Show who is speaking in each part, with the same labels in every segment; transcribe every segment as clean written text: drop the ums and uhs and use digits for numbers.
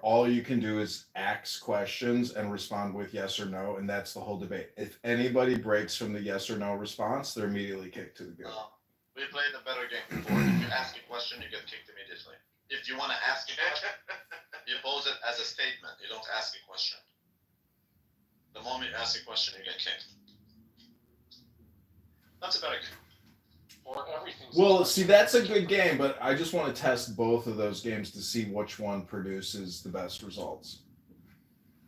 Speaker 1: all you can do is ask questions and respond with yes or no, and that's the whole debate. If anybody breaks from the yes or no response, they're immediately kicked to the goo.
Speaker 2: We played a better game before. If you ask a question, you get kicked immediately. If you want to ask a question, you pose it as a statement. You don't ask a question. The moment you ask a question, you get kicked. That's a better game.
Speaker 3: Or everything.
Speaker 1: Well, see, that's a good game, but I just want to test both of those games to see which one produces the best results.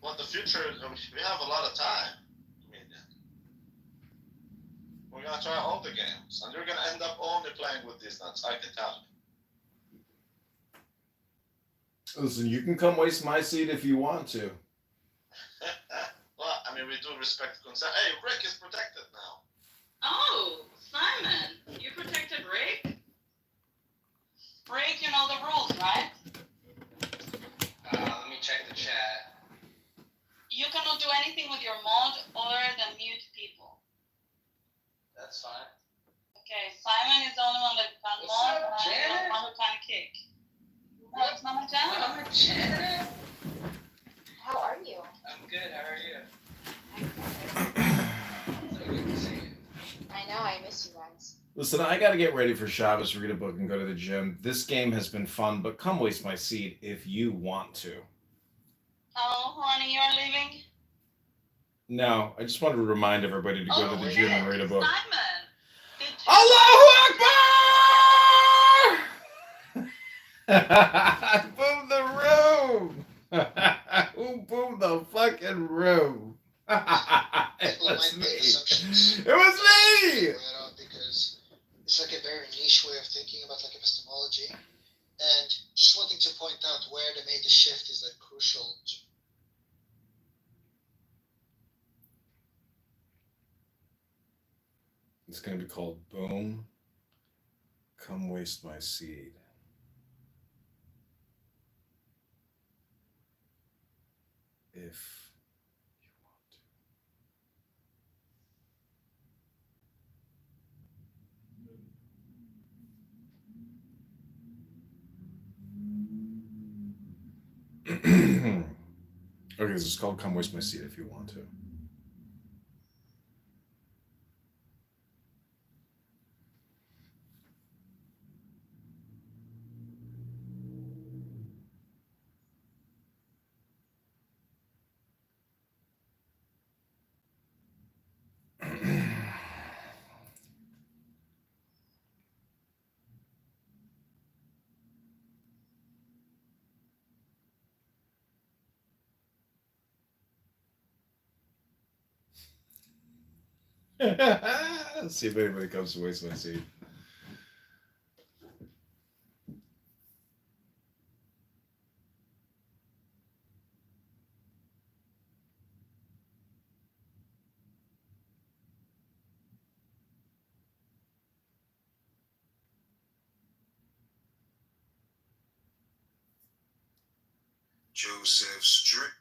Speaker 2: Well, the future, we have a lot of time. I mean, we're going to try all the games, and you're going to end up only playing with these nuts, I can tell you.
Speaker 1: Listen, you can come waste my seat if you want to.
Speaker 2: Well, I mean, we do respect consent. Hey, Rick is protected now.
Speaker 4: Oh, Simon, you protected Rick? Rick, you know the rules, right?
Speaker 5: Let me check the chat.
Speaker 4: You cannot do anything with your mod other than mute people.
Speaker 5: That's fine.
Speaker 4: Okay, Simon is the only one that can
Speaker 5: What's
Speaker 4: mod,
Speaker 5: up,
Speaker 4: and
Speaker 5: Janet?
Speaker 4: the one who can kick. No, it's Mama Janet.
Speaker 5: Mama Janet.
Speaker 6: How are you?
Speaker 5: I'm good. How are you?
Speaker 6: I'm
Speaker 5: So good to see you.
Speaker 6: I know, I miss you guys.
Speaker 1: Listen, I got to get ready for Shabbos, read a book, and go to the gym. This game has been fun, but come waste my seat if you want to.
Speaker 4: Oh, honey, you're leaving?
Speaker 1: No, I just wanted to remind everybody to go to the gym and read a book.
Speaker 4: Simon! Did
Speaker 1: Allahu Akbar! Boom the room! Who boomed the fucking room? It was me. It was me!
Speaker 7: Right on, because it's like a very niche way of thinking about like epistemology, and just wanting to point out where they made the shift is like crucial.
Speaker 1: It's gonna be called Boom. Come waste my seed. If you want to. Okay, this is called Come Waste My Seed if you want to. Let's see if anybody comes to waste my seed.
Speaker 8: Joseph's dream.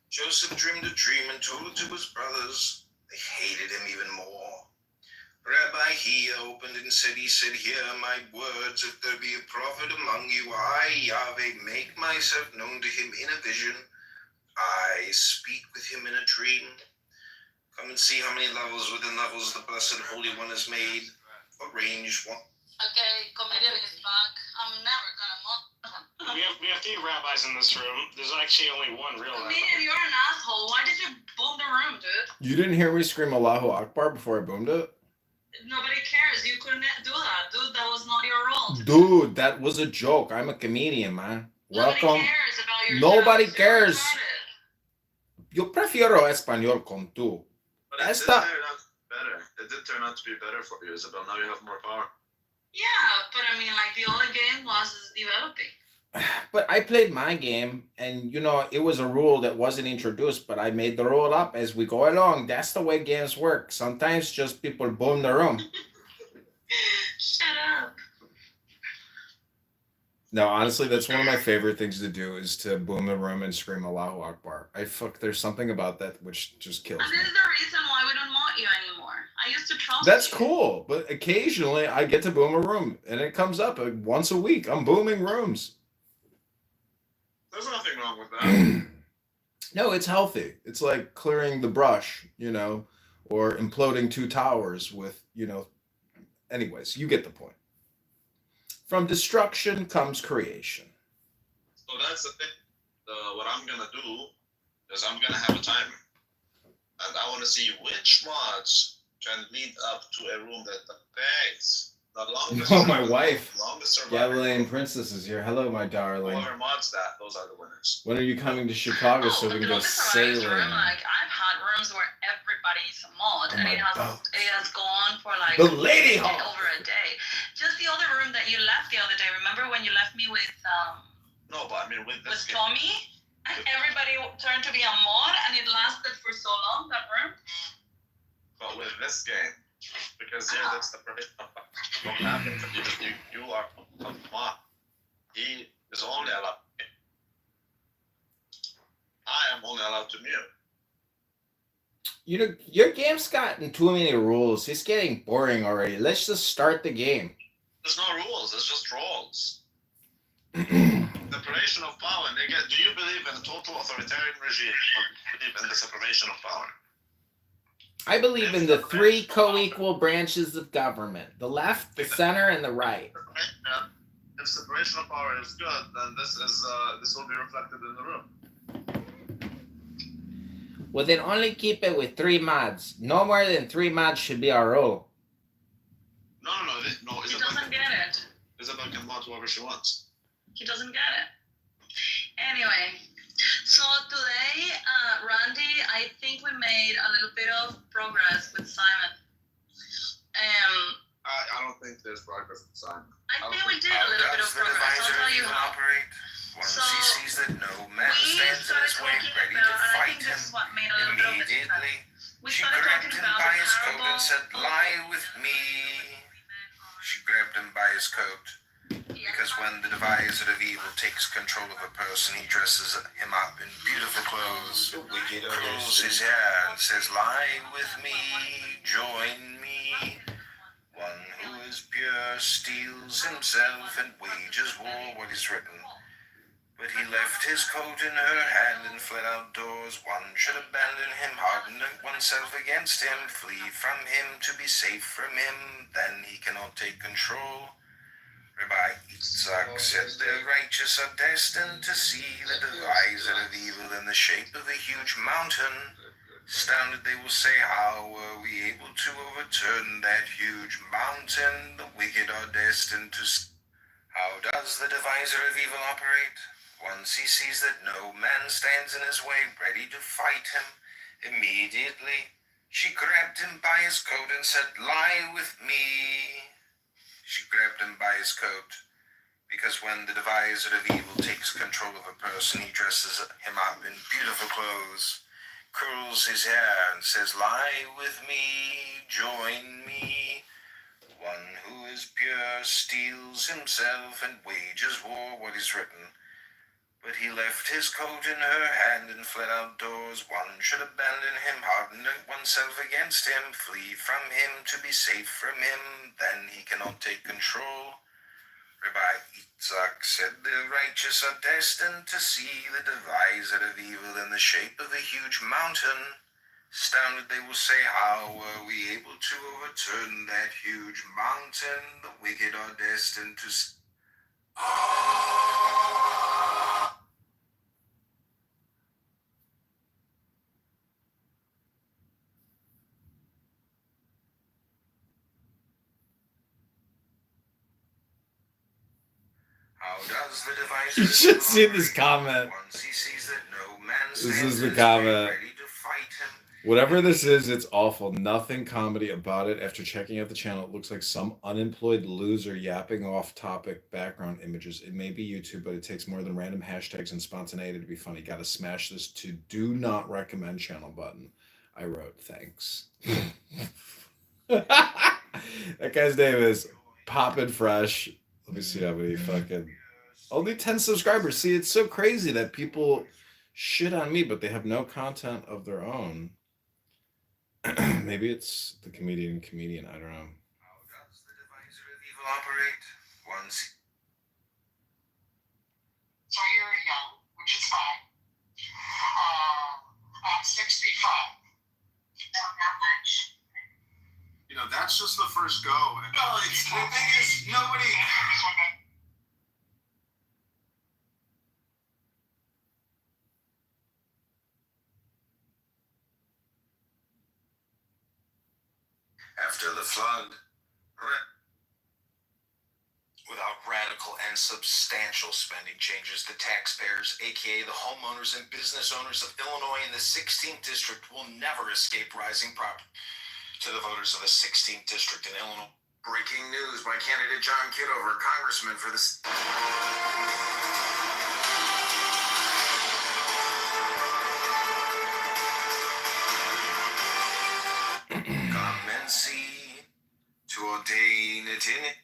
Speaker 8: Joseph dreamed a dream and told it to his brothers. They hated him even more. Rabbi he opened and said, hear my words. If there be a prophet among you, I, Yahweh, make myself known to him in a vision. I speak with him in a dream. Come and see how many levels within levels the Blessed Holy One has made. Arrange one.
Speaker 4: Okay, comedian is back. I'm never gonna mod.
Speaker 3: We have 3 rabbis in this room. There's actually only one real rabbi.
Speaker 4: Comedian, you're an asshole. Why did you boom the room, dude?
Speaker 1: You didn't hear me scream Allahu Akbar before I boomed it?
Speaker 4: Nobody cares. You couldn't do that, dude. That was not your role.
Speaker 1: Dude, that was a joke. I'm a comedian, man.
Speaker 4: Nobody
Speaker 1: Welcome.
Speaker 4: cares about your
Speaker 1: Nobody
Speaker 4: jokes. You're
Speaker 1: cares.
Speaker 4: retarded.
Speaker 1: Yo prefiero español con tú.
Speaker 2: But it
Speaker 1: Esta-
Speaker 2: did turn out better. It did turn out to be better for you, Isabel. Now you have more power.
Speaker 4: Yeah, but I mean, like, the other game was developing.
Speaker 1: But I played my game, and you know, it was a rule that wasn't introduced, but I made the rule up as we go along. That's the way games work. Sometimes just people boom the room.
Speaker 4: Shut up.
Speaker 1: No, honestly, that's one of my favorite things to do is to boom the room and scream Allahu Akbar. There's something about that which just kills
Speaker 4: And
Speaker 1: me.
Speaker 4: this is the reason why we don't mod you anymore. I used to trust
Speaker 1: That's
Speaker 4: you.
Speaker 1: cool, but occasionally I get to boom a room, and it comes up once a week. I'm booming rooms.
Speaker 2: nothing wrong with that.
Speaker 1: No, it's healthy. It's like clearing the brush, or imploding two towers with, anyways, you get the point. From destruction comes creation.
Speaker 2: So that's the thing. What I'm gonna do is I'm gonna have a timer, and I want to see which mods can lead up to a room that takes the longest.
Speaker 1: Oh, my wife.
Speaker 2: Longest survival.
Speaker 1: Gavlane Princess is here. Hello, my darling.
Speaker 2: Whoever mods that, those are the winners.
Speaker 1: When are you coming to Chicago so we can go sailing?
Speaker 4: Like I've had rooms where everybody's a mod,
Speaker 1: Oh,
Speaker 4: and
Speaker 1: my
Speaker 4: it has gone for like
Speaker 1: The Lady Hawk.
Speaker 4: over a day. Just the other room that you left the other day. Remember when you left me with
Speaker 2: No, but I mean with this game.
Speaker 4: Tommy, and everybody turned to be a mod, and it lasted for so long, that room.
Speaker 2: But with this game, because here that's the problem. What happens if you are a mod? He is only allowed. I am only allowed to mute.
Speaker 1: Your game's gotten too many rules. It's getting boring already. Let's just start the game.
Speaker 2: There's no rules. It's just roles. Separation of power. Do you believe in a total authoritarian regime, or do you believe in the separation of power?
Speaker 1: I believe in the three co-equal branches of government: the left, the center, and the right.
Speaker 2: If separation of power is good, then this will be reflected in the room.
Speaker 1: Well, then only keep it with 3 mods. No more than 3 mods should be our rule.
Speaker 2: No.
Speaker 4: He doesn't get it.
Speaker 2: Isabel can mod whoever she wants.
Speaker 4: He doesn't get it. Anyway, so today, Randy, I think we made a little bit of progress with Simon.
Speaker 2: I don't think there's progress with Simon.
Speaker 4: I think we did a little bit of progress. I'll tell you how.
Speaker 8: Once
Speaker 4: So,
Speaker 8: he sees that no man
Speaker 4: We
Speaker 8: stands in
Speaker 4: started
Speaker 8: his way,
Speaker 4: talking
Speaker 8: ready
Speaker 4: about,
Speaker 8: to
Speaker 4: and I
Speaker 8: fight
Speaker 4: think
Speaker 8: him,
Speaker 4: this is what made a little bit of the difference.
Speaker 8: immediately
Speaker 4: We
Speaker 8: she
Speaker 4: started
Speaker 8: grabbed
Speaker 4: talking
Speaker 8: him
Speaker 4: about
Speaker 8: by
Speaker 4: the
Speaker 8: his coat and said,
Speaker 4: parable.
Speaker 8: "Lie with me." She grabbed him by his coat,
Speaker 4: Yeah.
Speaker 8: because when the deviser of evil takes control of a person, he dresses him up in beautiful clothes, curls his hair, and says, "Lie with me, join me." One who is pure steals himself and wages war, what is written. But he left his coat in her hand and fled outdoors. One should abandon him, harden oneself against him, flee from him to be safe from him, then he cannot take control. Rabbi Yitzhak said, "The righteous are destined to see the deviser of evil in the shape of a huge mountain. Astounded they will say, how were we able to overturn that huge mountain? The wicked are destined to see." How does the deviser of evil operate? Once he sees that no man stands in his way, ready to fight him, immediately she grabbed him by his coat and said, "Lie with me." She grabbed him by his coat, because when the deviser of evil takes control of a person, he dresses him up in beautiful clothes, curls his hair, and says, "Lie with me, join me." One who is pure steals himself and wages war, what is written. But he left his coat in her hand and fled outdoors. One should abandon him, harden oneself against him, flee from him to be safe from him, then he cannot take control. Rabbi Yitzhak said, "The righteous are destined to see the deviser of evil in the shape of a huge mountain. Astounded they will say, how were we able to overturn that huge mountain? The wicked are destined to see." How does the deviser
Speaker 1: You
Speaker 8: of
Speaker 1: should
Speaker 8: evil
Speaker 1: see this
Speaker 8: operate?
Speaker 1: comment.
Speaker 8: Once he sees that no man
Speaker 1: This
Speaker 8: stands
Speaker 1: is the
Speaker 8: in his way,
Speaker 1: comment.
Speaker 8: ready to fight him.
Speaker 1: Whatever this is, it's awful. Nothing comedy about it. After checking out the channel, it looks like some unemployed loser yapping off topic background images. It may be YouTube, but it takes more than random hashtags and spontaneity to be funny. Gotta smash this to do not recommend channel button. I wrote, thanks. That guy's name is Poppin' Fresh. Let me see how many fucking... Only 10 subscribers. See, it's so crazy that people shit on me, but they have no content of their own. Maybe it's the comedian, I don't know.
Speaker 8: How does the deviser of evil operate? Once
Speaker 9: So you're young, which is fine.
Speaker 8: numbers go. Well, the thing is, nobody. After the flood, without radical and substantial spending changes, the taxpayers, aka the homeowners and business owners of Illinois in the 16th District, will never escape rising property. To the voters of the 16th District in Illinois. Breaking news by candidate John Kitover, Congressman for the... Commencee to ordain it in it.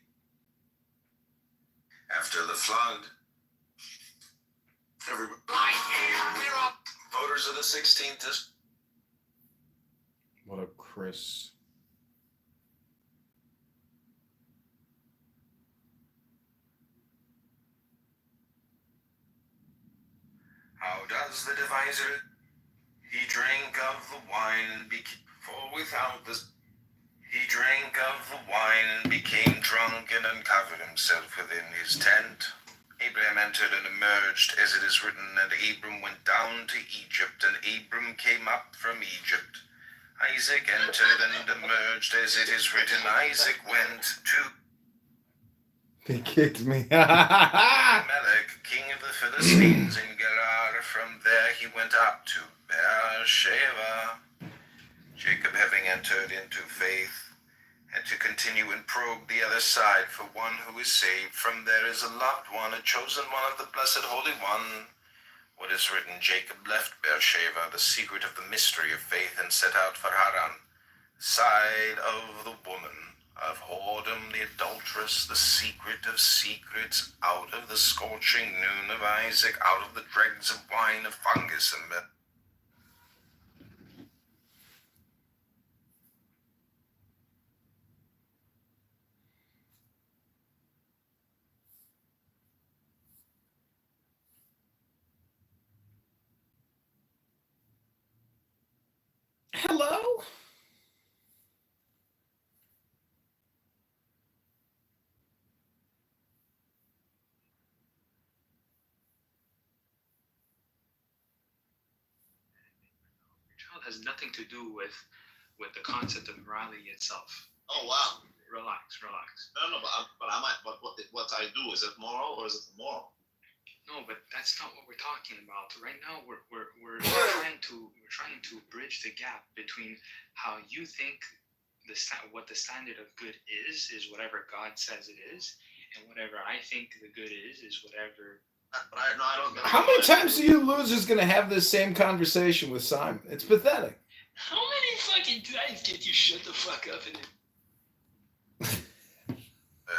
Speaker 8: After the flood, everybody, voters of the 16th District.
Speaker 1: What up, Chris?
Speaker 8: How does the divisor? He drank of the wine and became, for without this, he drank of the wine and became drunk and uncovered himself within his tent. Abraham entered and emerged, as it is written, and Abram went down to Egypt, and Abram came up from Egypt. Isaac entered and emerged, as it is written, Isaac went to
Speaker 1: They kicked me.
Speaker 8: Abimelech, king of the Philistines in Gerar. From there he went up to Beersheba. Jacob, having entered into faith, had to continue and probe the other side for one who is saved. From there is a loved one, a chosen one of the blessed Holy One. What is written, Jacob left Beersheba, the secret of the mystery of faith, and set out for Haran, side of the woman, of whoredom, the adulteress, the secret of secrets, out of the scorching noon of Isaac, out of the dregs of wine, of fungus and milk.
Speaker 1: Hello?
Speaker 9: Child has nothing to do with the concept of morality itself.
Speaker 2: Oh wow.
Speaker 9: Relax.
Speaker 2: No, but what I do, is it moral or is it immoral?
Speaker 9: No, but that's not what we're talking about. Right now, we're trying to bridge the gap between how you think what the standard of good is whatever God says it is, and whatever I think the good is whatever.
Speaker 2: I don't know.
Speaker 1: How many times are you losers going to have this same conversation with Simon? It's pathetic.
Speaker 9: How many fucking times did you shut the fuck up and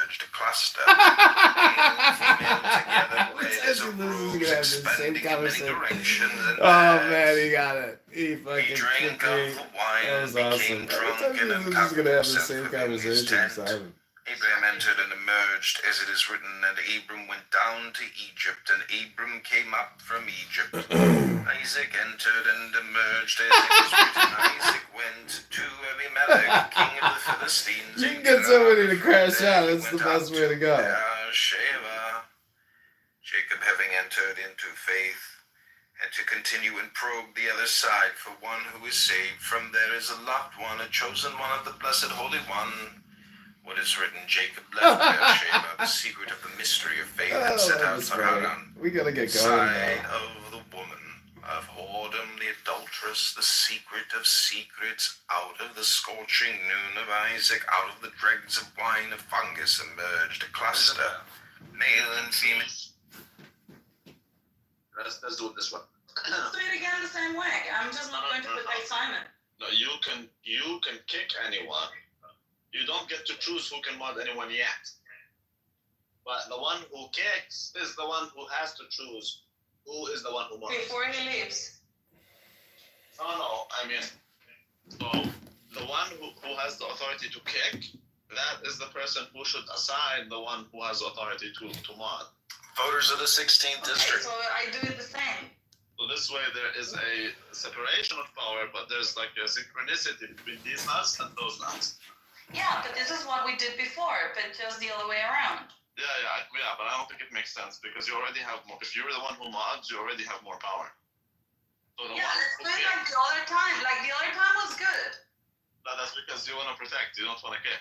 Speaker 8: Urged a cluster. Female together,
Speaker 1: Says you losers are going to have this same
Speaker 8: expanding in many
Speaker 1: conversation.
Speaker 8: directions and
Speaker 1: Oh man, he got it. He fucking
Speaker 8: he drank
Speaker 1: kicked
Speaker 8: of
Speaker 1: me.
Speaker 8: the wine
Speaker 1: That
Speaker 8: and
Speaker 1: was
Speaker 8: became
Speaker 1: awesome.
Speaker 8: drunk
Speaker 1: Every time
Speaker 8: and
Speaker 1: you losers are going to have the
Speaker 8: himself
Speaker 1: same
Speaker 8: within his
Speaker 1: conversation with
Speaker 8: tent.
Speaker 1: Simon.
Speaker 8: Abraham entered and emerged, as it is written, and Abram went down to Egypt, and Abram came up from Egypt. Isaac entered and emerged, as it is written, Isaac went to Abimelech, king of the Philistines.
Speaker 1: You can
Speaker 8: in
Speaker 1: get
Speaker 8: Gerar.
Speaker 1: somebody to
Speaker 8: From
Speaker 1: crash
Speaker 8: there
Speaker 1: out.
Speaker 8: he
Speaker 1: That's the
Speaker 8: went
Speaker 1: best
Speaker 8: up
Speaker 1: way to go.
Speaker 8: Beersheba. Jacob, having entered into faith, had to continue and probe the other side for one who is saved. From there is a loved one, a chosen one of the blessed Holy One. What is written, Jacob left Beersheba, the secret of the mystery of faith, and set out for Haran,
Speaker 1: We got to get going
Speaker 8: side
Speaker 1: now.
Speaker 8: of the woman, of whoredom, the adulteress, the secret of secrets, out of the scorching noon of Isaac, out of the dregs of wine, of fungus emerged a cluster, male and female.
Speaker 2: Let's do it this way.
Speaker 4: Let's do it again the same way. I'm just not going to protect Simon.
Speaker 2: No, you can kick anyone. You don't get to choose who can mod anyone yet. But the one who kicks is the one who has to choose who is the one who mods.
Speaker 4: Before he leaves.
Speaker 2: No, I mean, so the one who has the authority to kick, that is the person who should assign the one who has authority to mod.
Speaker 8: Voters of the 16th
Speaker 4: Okay,
Speaker 8: District.
Speaker 4: so I do it the same.
Speaker 2: So this way there is a separation of power, but there's like a synchronicity between these nuts and those nuts.
Speaker 4: Yeah, but this is what we did before, but just the other way around.
Speaker 2: Yeah, but I don't think it makes sense because you already have more. If you're the one who mods, you already have more power. So the
Speaker 4: Yeah,
Speaker 2: one
Speaker 4: let's
Speaker 2: who
Speaker 4: do it
Speaker 2: kicks,
Speaker 4: like the other time. Like the other time was good.
Speaker 2: that's because you want to protect. You don't want to kick.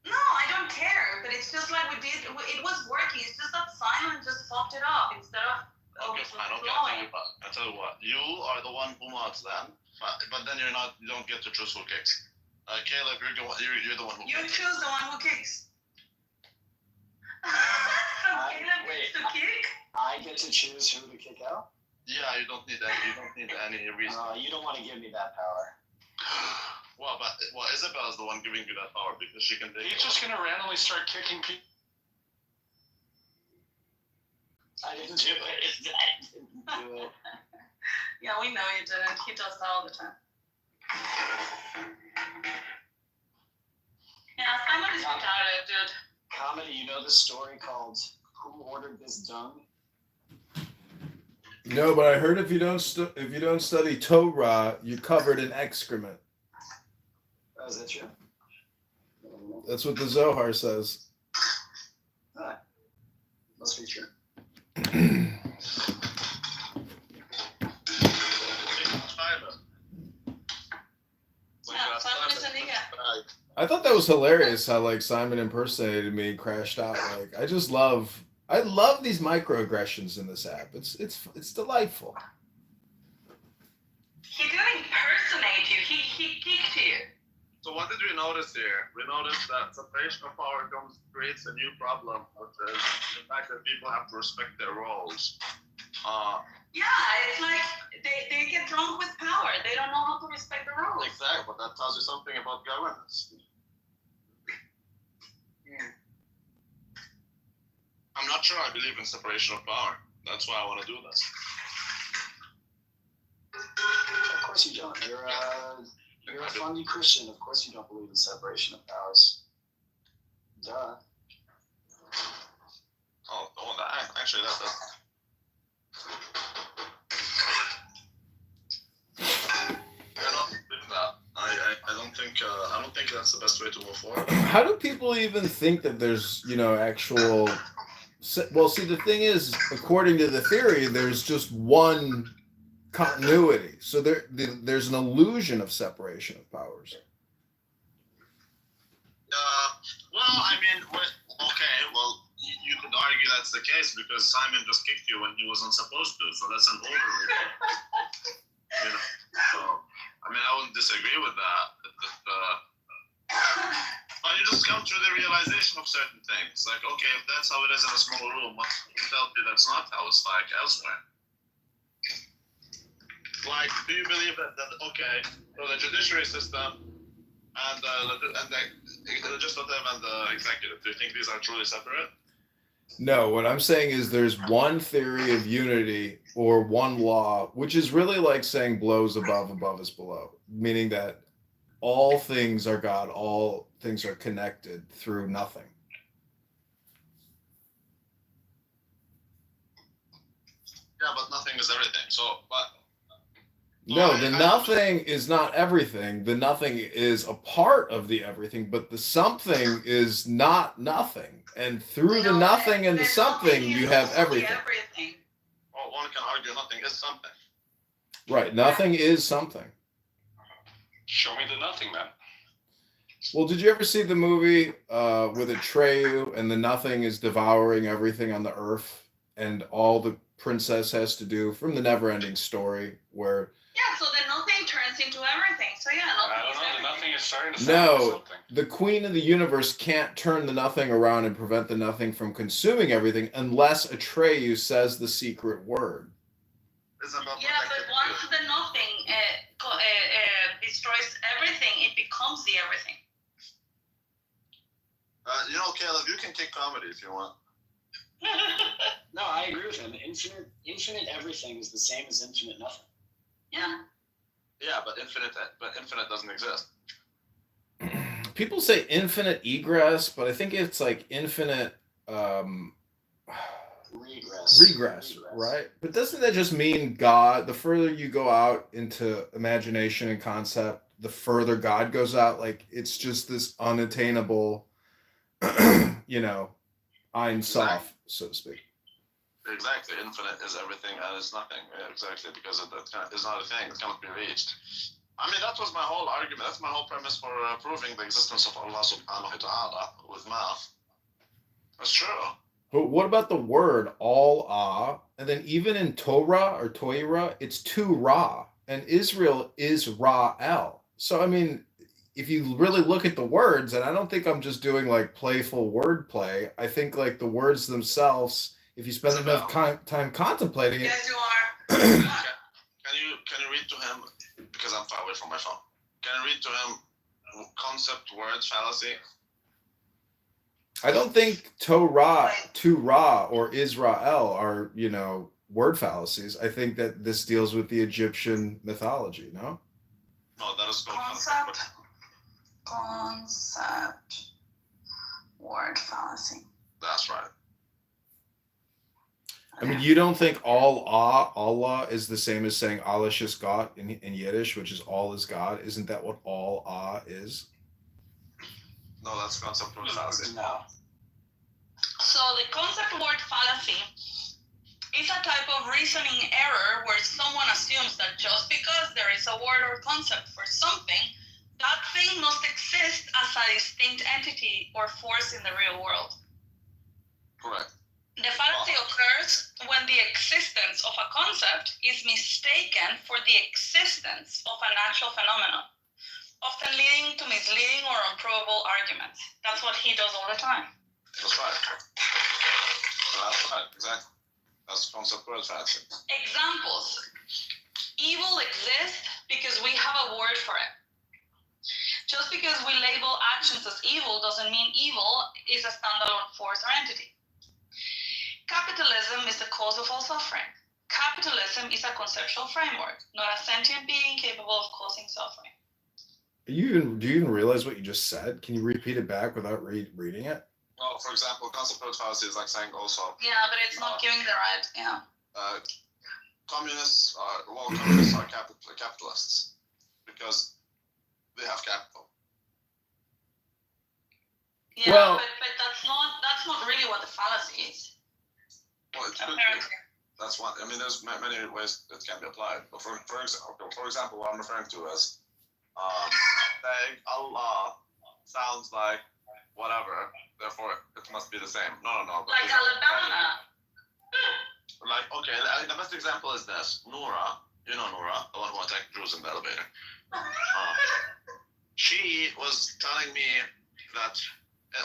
Speaker 4: No, I don't care. But it's just like we did. It was working. It's just that Simon just fucked it up instead of
Speaker 2: Okay, fine. Okay,
Speaker 4: flowing.
Speaker 2: I'll tell you what. You are the one who mods them, but then you're not. You don't get to choose who kicks. Caleb, you're the one who.
Speaker 4: You
Speaker 2: kicks.
Speaker 4: choose the one who kicks. Caleb
Speaker 5: wait.
Speaker 4: gets to kick.
Speaker 5: I get to choose who to kick out?
Speaker 2: Yeah, you don't need that. You don't need any reason.
Speaker 5: You don't want to give me that power.
Speaker 2: Well, Isabel's the one giving you that power because she can take.
Speaker 3: He's just gonna randomly start kicking people.
Speaker 5: I didn't do it. I didn't do it.
Speaker 4: Yeah, we know you didn't. He does that all the time. Yeah, Simon is retarded, dude.
Speaker 5: Comedy, you know the story called "Who Ordered This Dung"?
Speaker 1: No, but I heard if you don't study Torah, you're covered in excrement.
Speaker 5: Oh, is that true?
Speaker 1: That's what the Zohar says.
Speaker 5: Must be true.
Speaker 4: Yeah, Simon is a nigga.
Speaker 1: I thought that was hilarious how like Simon impersonated me and crashed out. Like I love these microaggressions in this app. It's delightful.
Speaker 4: He didn't impersonate you. He kicked you.
Speaker 2: So what did we notice here? We noticed that separation of power creates a new problem, which is the fact that people have to respect their roles.
Speaker 4: Yeah, it's like they get drunk with power. They don't know how to respect the rules.
Speaker 2: Exactly, but that tells you something about governance. I'm not sure I believe in separation of power. That's why I want to do this.
Speaker 5: Of course you don't. You're a funny Christian. Of course you don't believe in separation of powers. Duh.
Speaker 2: Oh, that actually that's. I don't think that's the best way to move forward.
Speaker 1: How do people even think that there's actual? Well, see, the thing is, according to the theory, there's just one continuity. So there's an illusion of separation of powers.
Speaker 2: You could argue that's the case because Simon just kicked you when he wasn't supposed to, so that's an overreach. So, I wouldn't disagree with that. But you just come to the realization of certain things. Like, okay, if that's how it is in a small room, what tell me that's not how it's like elsewhere? Like, do you believe that okay, so the judiciary system and the legislative and the executive, do you think these are truly separate?
Speaker 1: No, what I'm saying is there's one theory of unity or one law, which is really like saying below is above, above is below, meaning that all things are God, all things are connected through nothing.
Speaker 2: Yeah, but nothing is everything.
Speaker 1: No, the nothing is not everything. The nothing is a part of the everything, but the something is not nothing. And through the nothing and the something, you have everything.
Speaker 2: Well, one can argue nothing is something.
Speaker 1: Right, nothing is something.
Speaker 3: Show me the nothing, man.
Speaker 1: Well, did you ever see the movie with Atreyu and the nothing is devouring everything on the earth, and all the princess has to do from the Never-Ending Story where...
Speaker 4: Yeah, so the nothing turns into everything. So yeah,
Speaker 3: I don't know, the nothing is starting to sound
Speaker 1: No,
Speaker 3: like something.
Speaker 1: the queen of the universe can't turn the nothing around and prevent the nothing from consuming everything unless Atreyu says the secret word.
Speaker 4: Yeah, but once the nothing destroys everything, it becomes the everything.
Speaker 2: Caleb, you can kick comedy if you want.
Speaker 5: No, I agree with him. Infinite everything is the same as infinite nothing.
Speaker 4: Yeah.
Speaker 2: Yeah, but infinite doesn't exist.
Speaker 1: People say infinite egress, but I think it's like infinite regress, right? But doesn't that just mean God? The further you go out into imagination and concept, the further God goes out, like it's just this unattainable, you know, Ein Sof, so to speak.
Speaker 2: Exactly, infinite is everything and is nothing. Yeah, exactly, because it's not a thing. It cannot be reached. I mean, that was my whole argument. That's my whole premise for proving the existence of Allah subhanahu wa ta'ala with math. That's true.
Speaker 1: But what about the word all and then even in Torah or Toira, it's two Ra, and Israel is Ra-El. So I mean, if you really look at the words, and I don't think I'm just doing like playful wordplay, I think like the words themselves, if you spend enough time contemplating it.
Speaker 4: Yes, you are.
Speaker 2: Can you read to him, because I'm far away from my phone, can you read to him concept word fallacy?
Speaker 1: I don't think Torah, or Israel are, you know, word fallacies. I think that this deals with the Egyptian mythology, no?
Speaker 2: No, that is called
Speaker 4: Concept. Word fallacy.
Speaker 2: That's right.
Speaker 1: I mean, you don't think Allah is the same as saying Alles ist Gott in Yiddish, which is all is God? Isn't that what all is?
Speaker 2: No, that's concept word fallacy.
Speaker 5: No.
Speaker 4: So the concept word fallacy is a type of reasoning error where someone assumes that just because there is a word or concept for something, that thing must exist as a distinct entity or force in the real world.
Speaker 2: Correct.
Speaker 4: The fallacy occurs when the existence of a concept is mistaken for the existence of a natural phenomenon, often leading to misleading or unprovable arguments. That's what he does all the time.
Speaker 2: That's right. That's right, exactly. That's concept word fallacy.
Speaker 4: Examples. Evil exists because we have a word for it. Just because we label actions as evil doesn't mean evil is a standalone force or entity. Capitalism is the cause of all suffering. Capitalism is a conceptual framework, not a sentient being capable of causing suffering.
Speaker 1: Do you even realize what you just said? Can you repeat it back without reading it?
Speaker 2: Well, for example, concept word fallacy is like saying also.
Speaker 4: Yeah, but it's not giving the right. Yeah.
Speaker 2: Communists are capitalists because they have capital.
Speaker 4: Yeah,
Speaker 1: Well,
Speaker 4: but that's not really what the fallacy is.
Speaker 2: Well, it could be. That's one. I mean, there's many ways that can be applied. But for example, what I'm referring to is saying Allah sounds like whatever, therefore it must be the same. No.
Speaker 4: Like Alabama.
Speaker 2: Like, okay, the best example is this. Noura, you know Noura, the one who attacked Jews in the elevator. She was telling me that,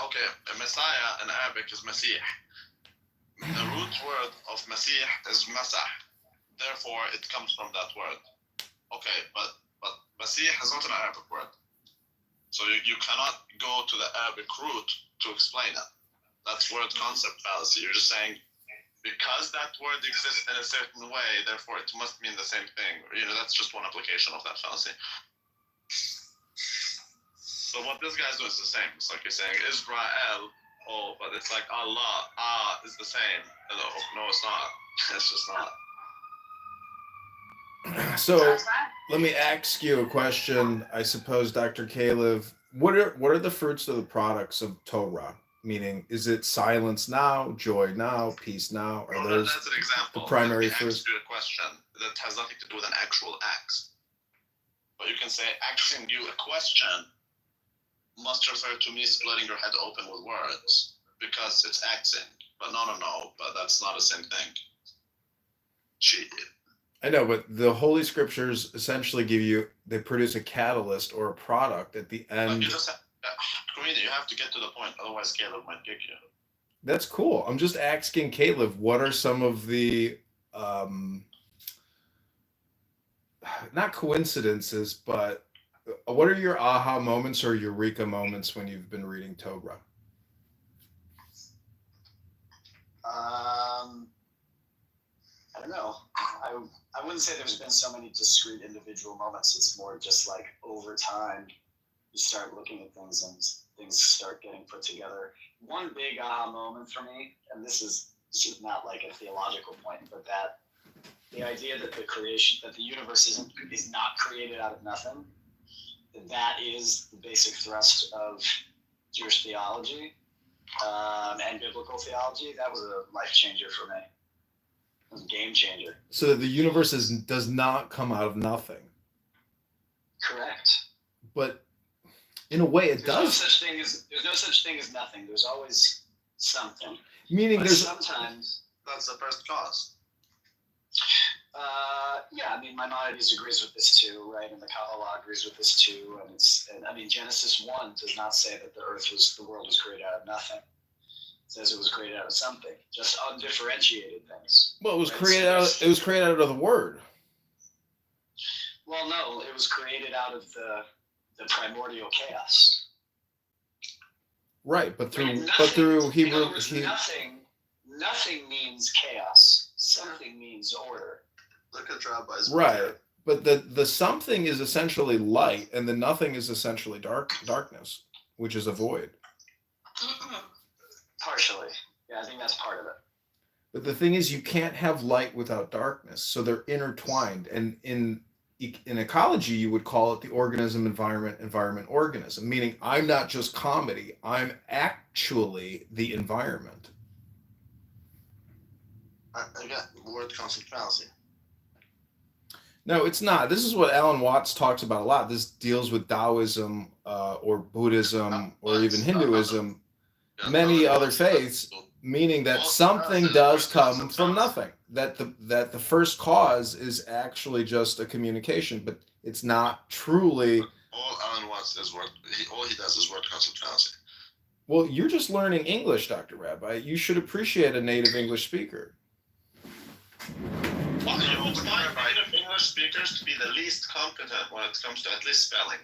Speaker 2: okay, Messiah in Arabic is Masih. The root word of Masih is Masah. Therefore, it comes from that word. Okay, but Masih is not an Arabic word. So you cannot go to the Arabic root to explain it. That's word concept fallacy. You're just saying, because that word exists in a certain way, therefore it must mean the same thing. You know, that's just one application of that fallacy. So what this guy's doing is the same. It's like you're saying Israel, but it's like Allah, is the same. No, it's not. It's just not.
Speaker 1: So let me ask you a question. I suppose, Dr. Caleb, what are the fruits of the products of Torah? Meaning, is it silence now, joy now, peace now? Are those
Speaker 2: that's an example.
Speaker 1: the primary fruits?
Speaker 2: A question that has nothing to do with an actual act. But you can say asking you a question must refer to me splitting your head open with words because it's acting. But no, but that's not the same thing.
Speaker 1: I know, but the Holy Scriptures essentially they produce a catalyst or a product at the end.
Speaker 2: You have to get to the point, otherwise Caleb might kick you.
Speaker 1: That's cool. I'm just asking Caleb, what are some of the not coincidences, but what are your aha moments or eureka moments when you've been reading Torah?
Speaker 5: I don't know. I wouldn't say there's been so many discrete individual moments. It's more just like over time, you start looking at things and things start getting put together. One big aha moment for me, and this is not like a theological point, but that the idea that the universe is not created out of nothing, that is the basic thrust of Jewish theology and biblical theology, that was a life changer for me. It was a game changer.
Speaker 1: So the universe does not come out of nothing.
Speaker 5: Correct.
Speaker 1: But in a way, it
Speaker 5: There's
Speaker 1: does.
Speaker 5: There's no such thing as nothing. There's always something.
Speaker 1: Meaning
Speaker 5: But
Speaker 1: there's
Speaker 5: sometimes.
Speaker 2: That's the first cause.
Speaker 5: Yeah, I mean, Maimonides agrees with this too, right? And the Kabbalah agrees with this too. And I mean, Genesis 1 does not say that the world was created out of nothing. It says it was created out of something, just undifferentiated things.
Speaker 1: well, it was
Speaker 5: Right,
Speaker 1: created
Speaker 5: so
Speaker 1: out. It was created out of the word.
Speaker 5: Well, no, it was created out of the primordial chaos.
Speaker 1: Right, but through
Speaker 5: In
Speaker 1: Hebrew,
Speaker 5: other words, nothing means chaos. Something means order.
Speaker 2: Look at rabbis.
Speaker 1: right. But the something is essentially light, and the nothing is essentially darkness, which is a void.
Speaker 5: Partially. Yeah, I think that's part of it.
Speaker 1: But the thing is, you can't have light without darkness, so they're intertwined. And in ecology, you would call it the organism, environment, organism. Meaning, I'm not just comedy; I'm actually the environment.
Speaker 2: Again, the word comes from fallacy.
Speaker 1: No, it's not. This is what Alan Watts talks about a lot. This deals with Taoism or Buddhism or even Hinduism, many other faiths, meaning that something does come from nothing. That the first cause is actually just a communication, but it's not truly.
Speaker 2: All Alan Watts does all he does is word concept fallacy.
Speaker 1: Well, you're just learning English, Dr. Rabbi. You should appreciate a native English speaker.
Speaker 2: Well, you would find native English speakers to be the least competent when it comes to at least spelling.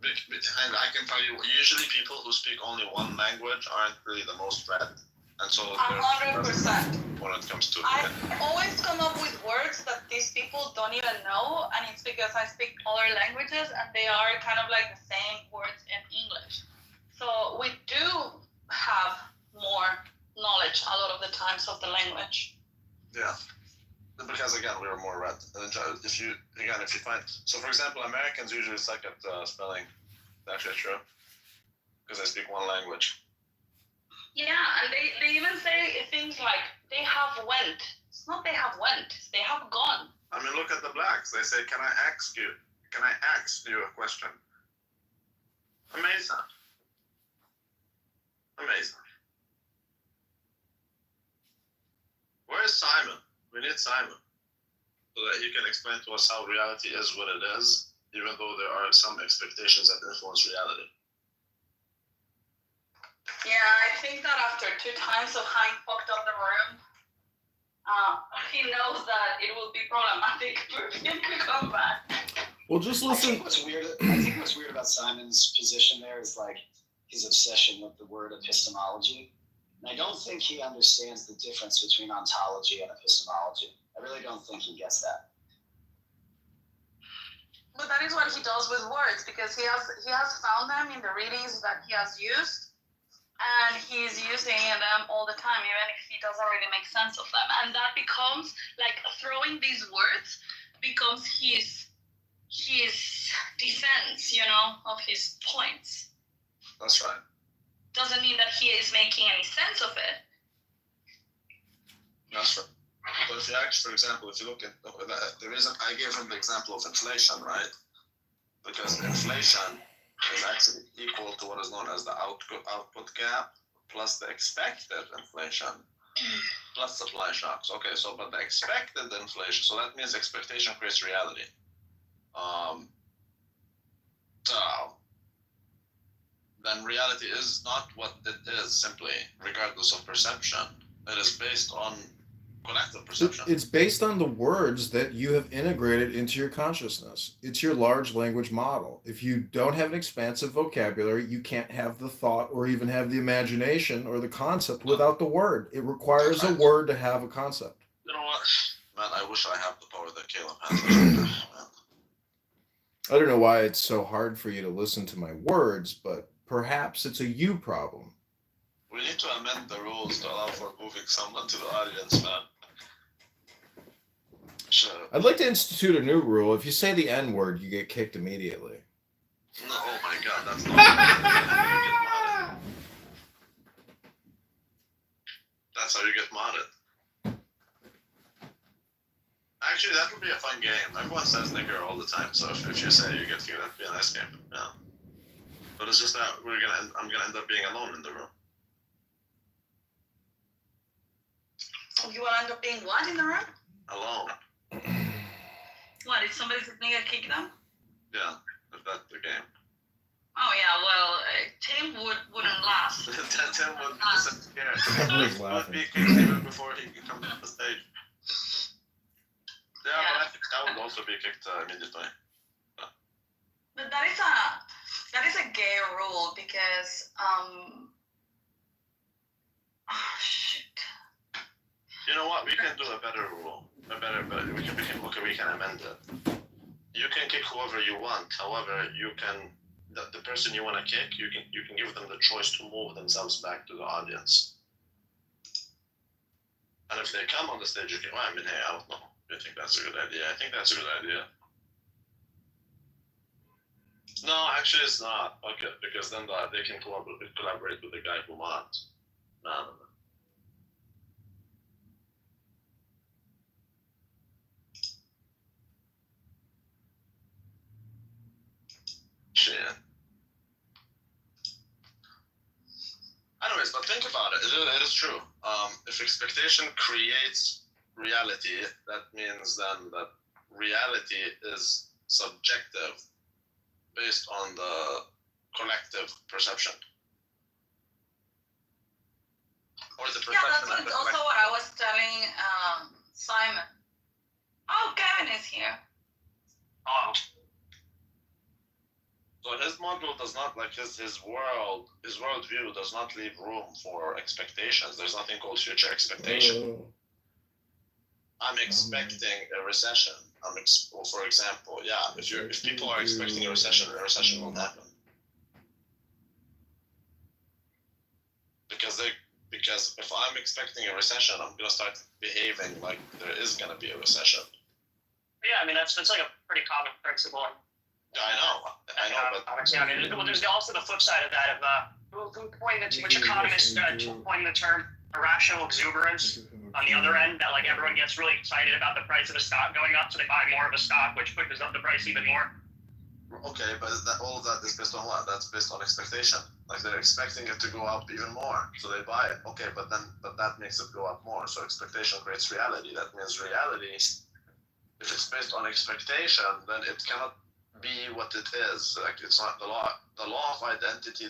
Speaker 2: And I can tell you, usually people who speak only one language aren't really the most read. And so
Speaker 4: 100%.
Speaker 2: when it comes to
Speaker 4: I always come up with words that these people don't even know, and it's because I speak other languages and they are kind of like the same words in English. So we do have more knowledge a lot of the times of the language.
Speaker 2: Yeah. Because again, we were more read. And if you find, so for example, Americans usually suck at spelling. That's actually true. Because they speak one language.
Speaker 4: Yeah, and they even say things like they have went. It's not they have went, it's they have gone.
Speaker 2: I mean, look at the blacks. They say, Can I ask you a question? Amazing. Where's Simon? We need Simon. So that he can explain to us how reality is what it is, even though there are some expectations that influence reality.
Speaker 4: Yeah, I think that after 2 times of having fucked up the room, he knows that it will be problematic for him to come back.
Speaker 1: Well, just
Speaker 5: I
Speaker 1: listen.
Speaker 5: think what's weird about Simon's position there is like his obsession with the word epistemology. And I don't think he understands the difference between ontology and epistemology. I really don't think he gets that.
Speaker 4: But that is what he does with words, because he has found them in the readings that he has used, and he's using them all the time, even if he doesn't really make sense of them. And that becomes like throwing these words becomes his defense, of his points.
Speaker 2: That's right.
Speaker 4: Doesn't mean that he is making any sense of it.
Speaker 2: That's right. But if you actually, for example, if you look at the reason I gave him the example of inflation, right? Because inflation is actually equal to what is known as the output gap plus the expected inflation plus supply shocks. Okay, so but the expected inflation, so that means expectation creates reality. So then reality is not what it is simply, regardless of perception. It is based on collective perception.
Speaker 1: It's based on the words that you have integrated into your consciousness. It's your large language model. If you don't have an expansive vocabulary, you can't have the thought or even have the imagination or the concept without the word. It requires a word to have a concept.
Speaker 2: You know what? Man, I wish I had the power that Caleb has.
Speaker 1: I don't know why it's so hard for you to listen to my words, but perhaps it's a you problem.
Speaker 2: We need to amend the rules to allow for moving someone to the audience, man.
Speaker 1: I'd like to institute a new rule. If you say the N-word, you get kicked immediately.
Speaker 2: No, oh my god, that's not. That's how you get modded. Actually, that would be a fun game. Everyone says nigger all the time, so if you say you get kicked, that'd be a nice game. Yeah. But it's just that I'm gonna end up being alone in the room.
Speaker 4: You will end up being what in the room?
Speaker 2: Alone.
Speaker 4: What, if somebody says nigga, kick them?
Speaker 2: Yeah, if that's the game.
Speaker 4: Oh yeah, well, Tim wouldn't last.
Speaker 2: Tim would be scared.
Speaker 1: Everyone's
Speaker 2: He would
Speaker 1: laughing.
Speaker 2: be kicked even before he could come to the stage. Yeah,
Speaker 4: Yeah.
Speaker 2: but I think I would also be kicked immediately.
Speaker 4: But that is a gay rule because oh shit.
Speaker 2: You know what? We can do a better rule. We can amend it. You can kick whoever you want. However, you can the person you want to kick, you can give them the choice to move themselves back to the audience. And if they come on the stage, you can. Well, I mean, hey, I don't know. I think that's a good idea. I think that's a good idea. No, actually, it's not. Okay, because then they can collaborate with the guy who mods. No. Shit. Anyways, but think about it. It is true. If expectation creates reality, that means then that reality is subjective based on the collective perception. Or the
Speaker 4: Yeah,
Speaker 2: perception
Speaker 4: that's
Speaker 2: of the
Speaker 4: also
Speaker 2: collective.
Speaker 4: what I was telling Simon. Oh, Kevin is here.
Speaker 3: Oh,
Speaker 2: So his model does not, like his worldview does not leave room for expectations. There's nothing called future expectation. I'm expecting a recession. For example, yeah, if people are expecting a recession will happen. Because if I'm expecting a recession, I'm gonna start behaving like there is gonna be a recession.
Speaker 3: yeah. I mean, that's like a pretty common principle.
Speaker 2: I know, but
Speaker 3: Obviously, I mean, there's also the flip side of that which economists coined the term irrational exuberance. On the other end, that like everyone gets really excited about the price of a stock going up, so they buy more of a stock, which pushes up the price even more.
Speaker 2: okay, but all of that is based on what? That's based on expectation. Like they're expecting it to go up even more, so they buy it. Okay, but that makes it go up more. So expectation creates reality. That means reality, if it's based on expectation, then it cannot be what it is. Like it's not the law. The law of identity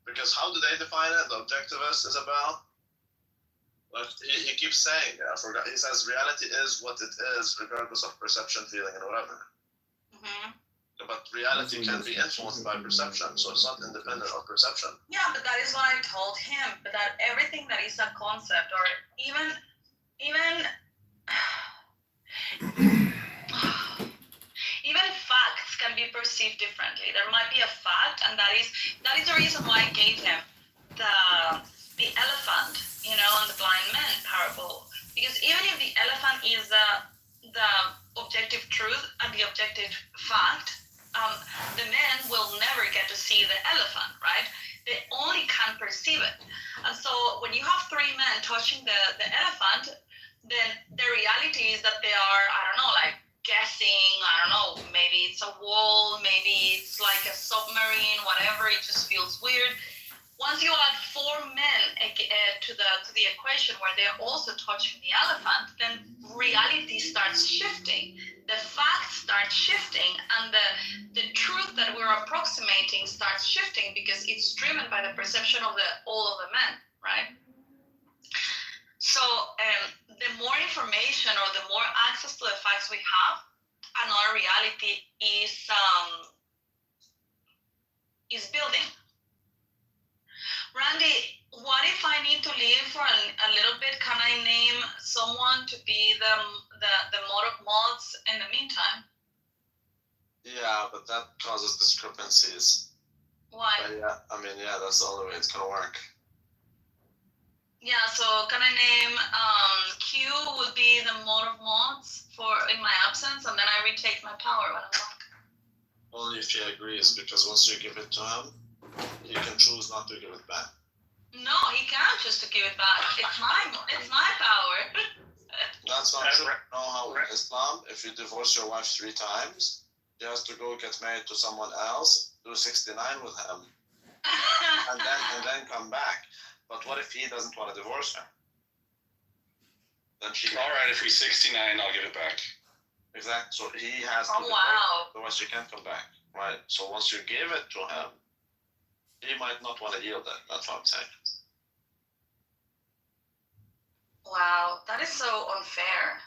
Speaker 2: because how do they define it? The objectivist Isabel. Like he keeps saying, I forgot. He says reality is what it is, regardless of perception, feeling, and whatever.
Speaker 4: Mm-hmm.
Speaker 2: But reality can be influenced by perception, so it's not independent of perception.
Speaker 4: Yeah, but that is what I told him. But that everything that is a concept, or even facts can be perceived differently. There might be a fact, and that is the reason why I gave him the elephant, and the blind man parable. Because even if the elephant is the objective truth and the objective fact, the man will never get to see the elephant, right? They only can perceive it. And so when you have three men touching the elephant, then the reality is that they are, I don't know, like guessing, I don't know, maybe it's a wall, maybe it's like a submarine, whatever, it just feels weird. Once you add four men to the equation where they're also touching the elephant, then reality starts shifting. The facts start shifting, and the truth that we're approximating starts shifting because it's driven by the perception of all of the men, right? So the more information or the more access to the facts we have, another reality is building. Randy, what if I need to leave for a little bit? Can I name someone to be the mod of mods in the meantime?
Speaker 2: Yeah, but that causes discrepancies.
Speaker 4: Why?
Speaker 2: But yeah, I mean, yeah, that's the only way it's gonna work.
Speaker 4: Yeah, so can I name Q would be the mod of mods for in my absence, and then I retake my power when I'm back.
Speaker 2: Only if he agrees, because once you give it to him, he can choose not to give it back.
Speaker 4: No, he can't choose to give it back. It's my power.
Speaker 2: That's not true. You know how in Islam, if you divorce your wife 3 times, he has to go get married to someone else, do 69 with him, and then come back. But what if he doesn't want to divorce her? Then she.
Speaker 10: All right, if he's 69, I'll give it back.
Speaker 2: Exactly. So he has to.
Speaker 4: Oh wow.
Speaker 2: Otherwise, she can't come back. Right. So once you give it to him, he might not want to yield it. That's what I'm saying.
Speaker 4: Wow, that is so unfair.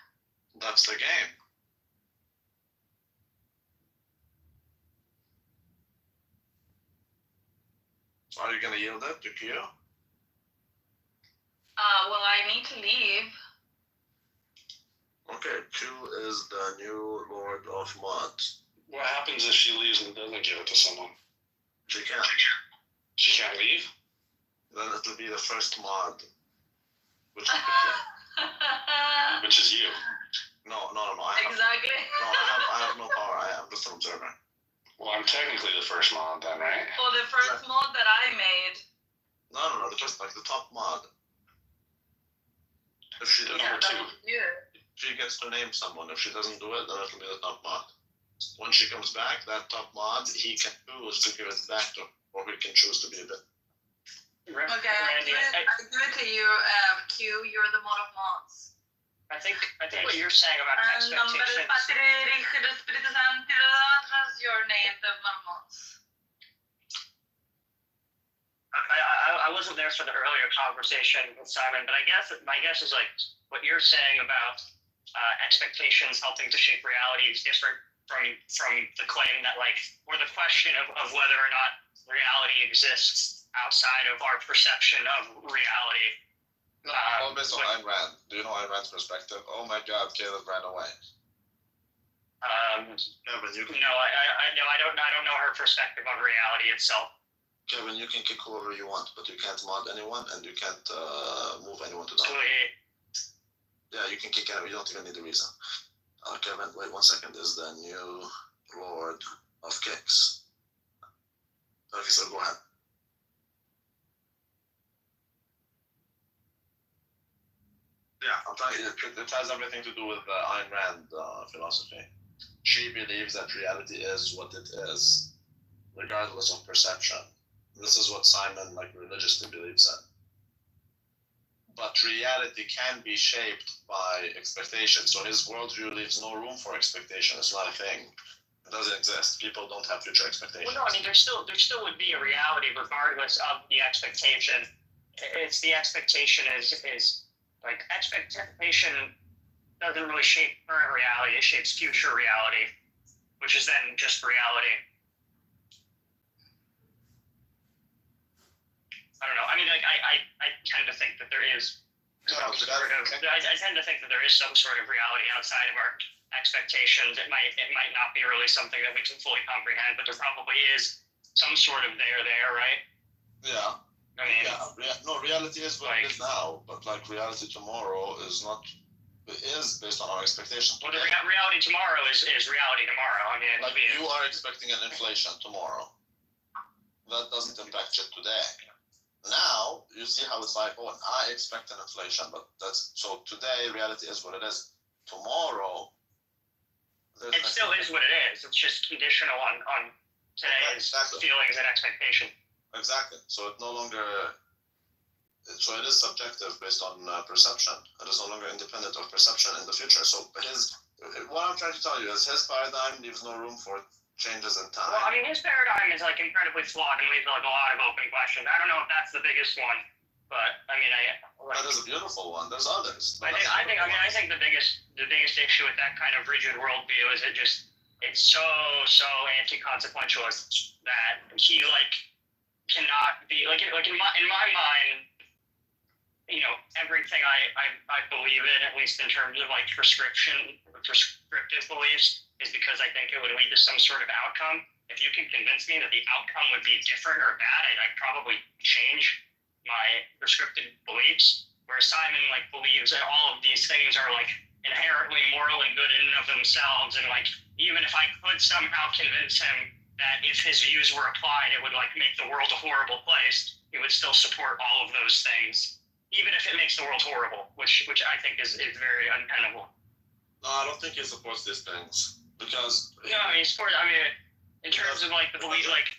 Speaker 2: That's the game. So are you gonna yield it to Q?
Speaker 4: Well, I need to leave.
Speaker 2: Okay, Q is the new Lord of Mods.
Speaker 10: What happens if she leaves and doesn't give it to someone?
Speaker 2: She can't.
Speaker 10: She can't leave?
Speaker 2: Then it'll be the first mod. Which
Speaker 10: Which is you.
Speaker 2: No.
Speaker 4: Exactly.
Speaker 2: I have no power. I am just an observer.
Speaker 10: Well, I'm technically the first mod then, right?
Speaker 4: For the first mod that I made.
Speaker 2: No. Just like the top mod. If she doesn't,
Speaker 4: Yeah, that was you.
Speaker 2: she gets to name someone. If she doesn't do it, then it'll be the top mod. When she comes back, that top mod, he can choose to give it back to, or he can choose to be a bit.
Speaker 4: Okay, I give it to you, Q. You're the mod of mods.
Speaker 3: I think what you're saying about
Speaker 4: And nombre del
Speaker 3: expectations.
Speaker 4: Padre, del Hijo y del Espíritu Santo, your name, the mod of mods.
Speaker 3: I wasn't there for the earlier conversation with Simon, but my guess is like what you're saying about expectations helping to shape reality is different from the claim that or the question of whether or not reality exists outside of our perception of reality.
Speaker 2: All based on Ayn Rand. Do you know Ayn Rand's perspective? Oh my God, Caleb ran away. Kevin, you can.
Speaker 3: No, I don't know her perspective on reality itself.
Speaker 2: Kevin, you can kick whoever you want, but you can't mod anyone, and you can't move anyone to down. Yeah, you can kick anyone. You don't even need a reason. Kevin, wait 1 second. Is the new Lord of Kicks. Okay, so go ahead. Yeah, I'm telling you, it has everything to do with Ayn Rand philosophy. She believes that reality is what it is, regardless of perception. This is what Simon religiously believes in. But reality can be shaped by expectation. So his worldview leaves no room for expectation. It's not a thing. It doesn't exist. People don't have future expectations.
Speaker 3: Well, no, I mean there still would be a reality regardless of the expectation. It's the expectation is expectation doesn't really shape current reality. It shapes future reality, which is then just reality. I don't know. I mean, I tend to think that there is I tend to think that there is some sort of reality outside of our expectations. It might not be really something that we can fully comprehend, but there probably is some sort of there, right?
Speaker 2: Yeah.
Speaker 3: I mean,
Speaker 2: reality is what it is now, but reality tomorrow is not. It is based on our expectations.
Speaker 3: Well, the reality tomorrow is reality tomorrow. I mean,
Speaker 2: you are expecting an inflation tomorrow. That doesn't impact you today. Now you see how it's I expect an inflation, but so today reality is what it is. Tomorrow,
Speaker 3: it still is what it is. It's just conditional on today's feelings and expectation.
Speaker 2: Exactly. So it no longer. So it is subjective based on perception. It is no longer independent of perception in the future. So what I'm trying to tell you is his paradigm leaves no room for changes in time.
Speaker 3: Well, I mean, his paradigm is incredibly flawed and leaves a lot of open questions. I don't know if that's the biggest one, but I mean,
Speaker 2: that is a beautiful one. There's others.
Speaker 3: I think the biggest issue with that kind of rigid worldview is it's so anti-consequential that he cannot be in my mind. Everything I believe in, at least in terms of prescriptive beliefs, is because I think it would lead to some sort of outcome. If you can convince me that the outcome would be different or bad, I'd probably change my prescriptive beliefs. like believes that all of these things are like inherently moral and good in and of themselves, and like even if I could somehow convince him that if his views were applied, it would like make the world a horrible place, he would still support all of those things, even if it makes the world horrible, which I think is very untenable.
Speaker 2: No, I don't think he supports these things because
Speaker 3: No, I mean, in terms of like the belief, like.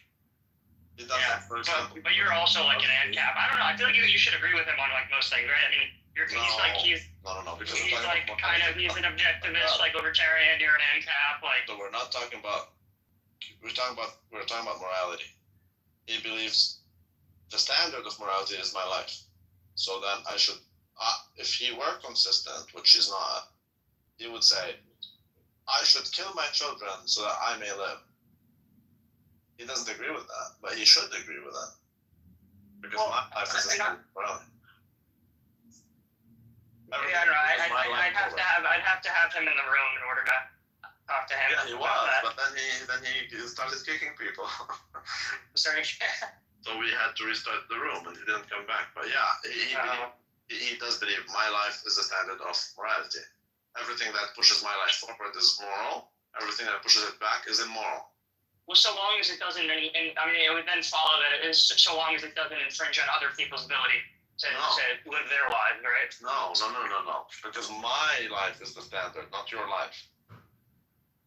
Speaker 2: he doesn't.
Speaker 3: Yeah,
Speaker 2: For example,
Speaker 3: but you're also like an ANCAP. I don't know. I feel like you should agree with him on like most things, right? I mean, he's
Speaker 2: no, because
Speaker 3: he's like kind of he's an objectivist, like libertarian. You're an ANCAP, like.
Speaker 2: So we're not talking about. We're talking about morality. He believes the standard of morality is my life. So then I should, if he were consistent, which he's not, he would say, I should kill my children so that I may live. He doesn't agree with that, but he should agree with that. Because my life is the standard of morality.
Speaker 3: Yeah, I don't know. I'd have to have him in the room in order to talk to him.
Speaker 2: Yeah, he was, but then he started kicking people.
Speaker 3: Sorry.
Speaker 2: So we had to restart the room, and he didn't come back. But yeah, he does believe my life is the standard of morality. Everything that pushes my life forward is moral. Everything that pushes it back is immoral.
Speaker 3: Well, so long as it doesn't, I mean, it would then follow that it is so long as it doesn't infringe on other people's ability to live their lives, right?
Speaker 2: No. Because my life is the standard, not your life.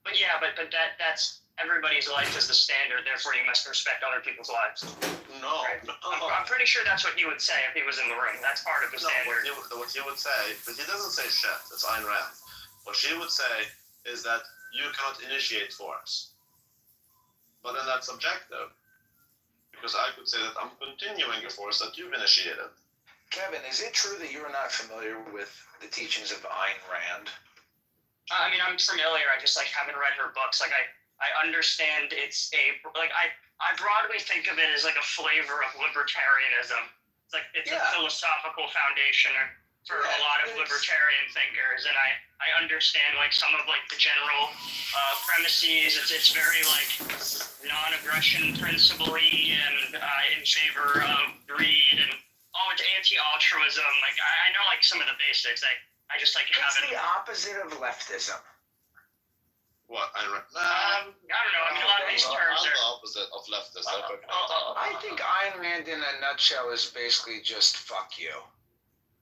Speaker 3: But yeah, but that's everybody's life is the standard. Therefore, you must respect other people's lives.
Speaker 2: No,
Speaker 3: right? I'm pretty sure that's what he would say if he was in the room. That's part of the standard.
Speaker 2: What he would say, but he doesn't say shit. It's Ayn Rand. What she would say is that you cannot initiate force. But then that's subjective. Because I could say that I'm continuing a force that you've initiated.
Speaker 11: Kevin, is it true that you're not familiar with the teachings of Ayn Rand?
Speaker 3: I mean, I'm familiar. I just like haven't read her books. Like I understand it's I broadly think of it as like a flavor of libertarianism. It's like it's a philosophical foundation for a lot of libertarian thinkers, and I understand like some of like the general premises. It's very like non-aggression principle-y and in favor of greed and it's anti-altruism. Like I know like some of the basics. I just like
Speaker 11: What's
Speaker 3: haven't.
Speaker 11: the opposite of leftism?
Speaker 2: What? I don't know.
Speaker 3: I mean, a lot of these terms
Speaker 2: I'm
Speaker 3: are.
Speaker 2: the opposite of leftist.
Speaker 11: I think Ayn Rand in a nutshell is basically just fuck you.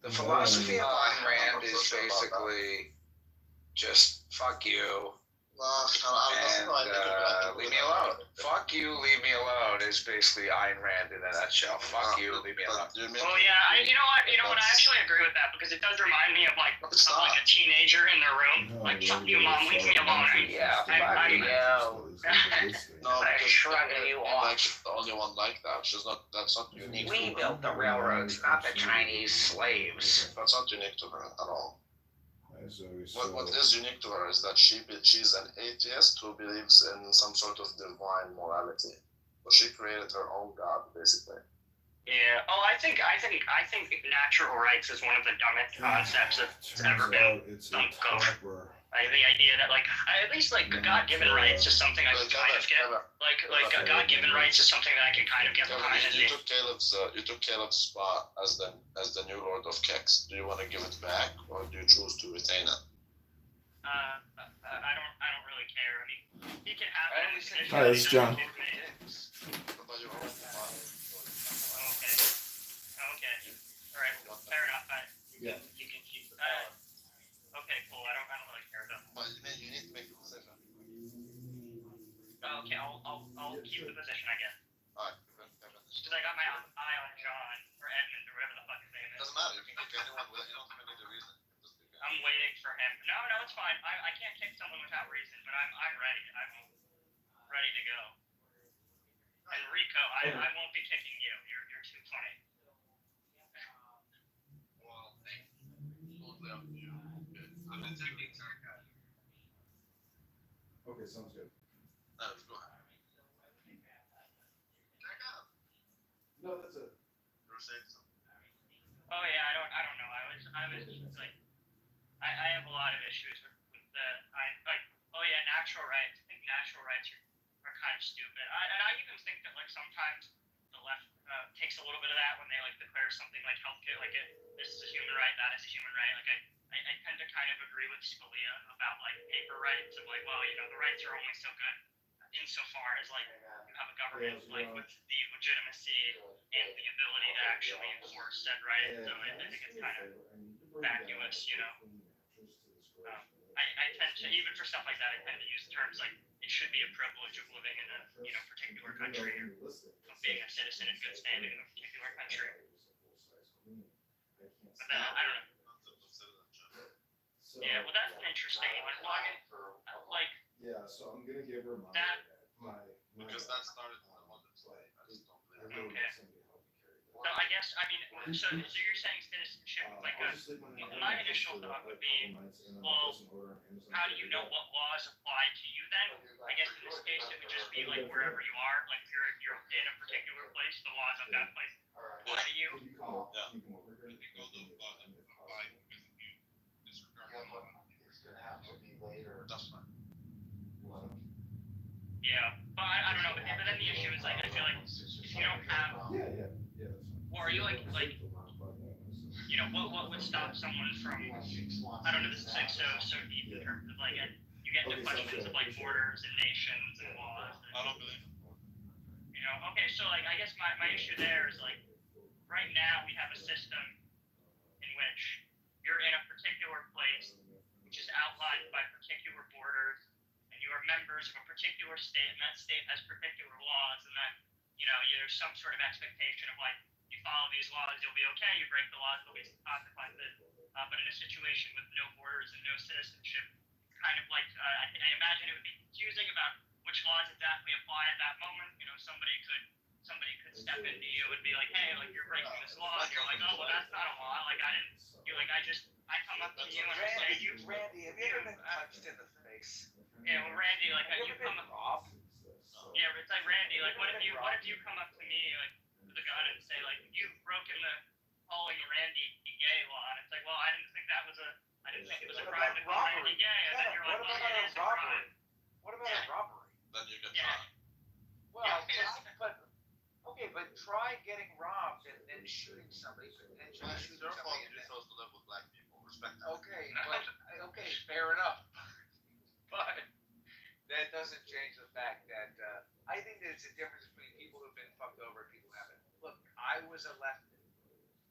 Speaker 11: The philosophy of Ayn Rand is basically just fuck you. And leave me alone. Fuck you, leave me alone is basically Ayn Rand in a nutshell. Fuck you, leave me alone.
Speaker 3: Well, yeah, you know what? I actually agree with that because it does remind me of like a teenager in their room, like fuck you, mom, leave me alone.
Speaker 11: Shrugging you off.
Speaker 2: Like the only one like that. That's not unique.
Speaker 11: We built the railroads, not the Chinese slaves.
Speaker 2: That's not unique to her at all. What is unique to her is that she's an atheist who believes in some sort of divine morality. So she created her own god, basically.
Speaker 3: Yeah. Oh, I think natural rights is one of the dumbest concepts that's ever been dumped over. Like the idea that at least God-given rights is something I can kind of get. Like God-given rights is something that I can kind of get behind.
Speaker 2: You took Caleb's spot as the new Lord of Kex. Do you want to give it back, or do you choose to retain it?
Speaker 3: I don't really care. I mean, he can have it.
Speaker 1: Hi, this is John.
Speaker 3: Okay. All right. Fair enough. You can keep. Okay, cool. I don't really care though.
Speaker 2: But you need to make the decision.
Speaker 3: Okay, I'll keep the position, I guess.
Speaker 2: Alright.
Speaker 3: Because I got my eye on John or Edmund or whatever the fuck his name is.
Speaker 2: Doesn't matter. You can kick anyone with it. You don't even need a reason.
Speaker 3: I'm waiting for him. No, it's fine. I can't kick someone without reason, but I'm ready. I'm ready to go. And Rico, I won't be kicking you. You're too funny.
Speaker 2: Well, totally up to you. I'm in technique sarcasm.
Speaker 1: Okay, sounds good.
Speaker 2: Go ahead.
Speaker 1: No, that's it.
Speaker 2: You were saying something.
Speaker 3: Oh yeah, I don't know. I was just like, I have a lot of issues with the natural rights. I think natural rights are kind of stupid. And I even think that sometimes the left takes a little bit of that when they declare something like healthcare, this is a human right, that is a human right. Like I tend to kind of agree with Scalia about like paper rights of like, well, you know, the rights are only so good insofar as like you have a government like with the legitimacy and the ability to actually enforce said rights. So I think it's kind of vacuous, you know. I tend to, even for stuff like that, I tend to use terms like it should be a privilege of living in a particular country or of being a citizen in good standing in a particular country. But then I don't know. Yeah, well, that's an interesting one. Well, I mean, like
Speaker 1: Yeah, so I'm gonna give her
Speaker 3: that.
Speaker 2: Because that started in the London play. I just don't believe it.
Speaker 3: Okay. So I guess I mean, so you're saying citizenship like my initial thought would be, well, how do you know what laws apply to you then? I guess in this case it would just be like wherever you are, like if you're in a particular place, the laws of that place apply to you.
Speaker 2: Yeah. If you go to apply because you disregard the law,
Speaker 5: It's gonna have to be later.
Speaker 2: that's fine.
Speaker 3: Yeah, but I don't know. But then the issue is like I feel like if you don't have, or are you like you know what would stop someone from I don't know. This is like so deep in terms of like you get into questions of like borders and nations and laws. And,
Speaker 2: I don't believe it.
Speaker 3: you know, okay, so like I guess my issue there is like right now we have a system in which you're in a particular place which is outlined by particular borders and you are members of a particular state and that state has particular laws and then, you know, there's some sort of expectation of like you follow these laws, you'll be okay, you break the laws, there'll be some consequences. But in a situation with no borders and no citizenship, kind of like I imagine it would be confusing about which laws exactly apply at that moment. You know, somebody could step into you and be like, hey, like you're breaking this law, and you're like, oh well, that's not a law. Like I didn't. You're like I come up to you and I say you.
Speaker 11: Randy, have you ever been punched in the face?
Speaker 3: Yeah, well, Randy, like
Speaker 11: Have
Speaker 3: you
Speaker 11: you ever
Speaker 3: come
Speaker 11: been
Speaker 3: up.
Speaker 11: robbed?
Speaker 3: Yeah, it's like Randy, like what if you come up to me like with a gun and say like you've broken the calling Randy gay law, and it's like, well, I didn't think it was a crime to call Randy gay, and then you're like, well, it is a crime.
Speaker 11: What about a robbery?
Speaker 2: Then you get
Speaker 3: Yeah.
Speaker 2: tried.
Speaker 11: Well, but try getting robbed and then shooting somebody, potentially
Speaker 2: It's
Speaker 11: shooting
Speaker 2: your fault
Speaker 11: somebody.
Speaker 2: you chose to live with black people. Respect that.
Speaker 11: Okay, fair enough. But that doesn't change the fact that I think there's a difference between people who've been fucked over and people who haven't. Look, I was elected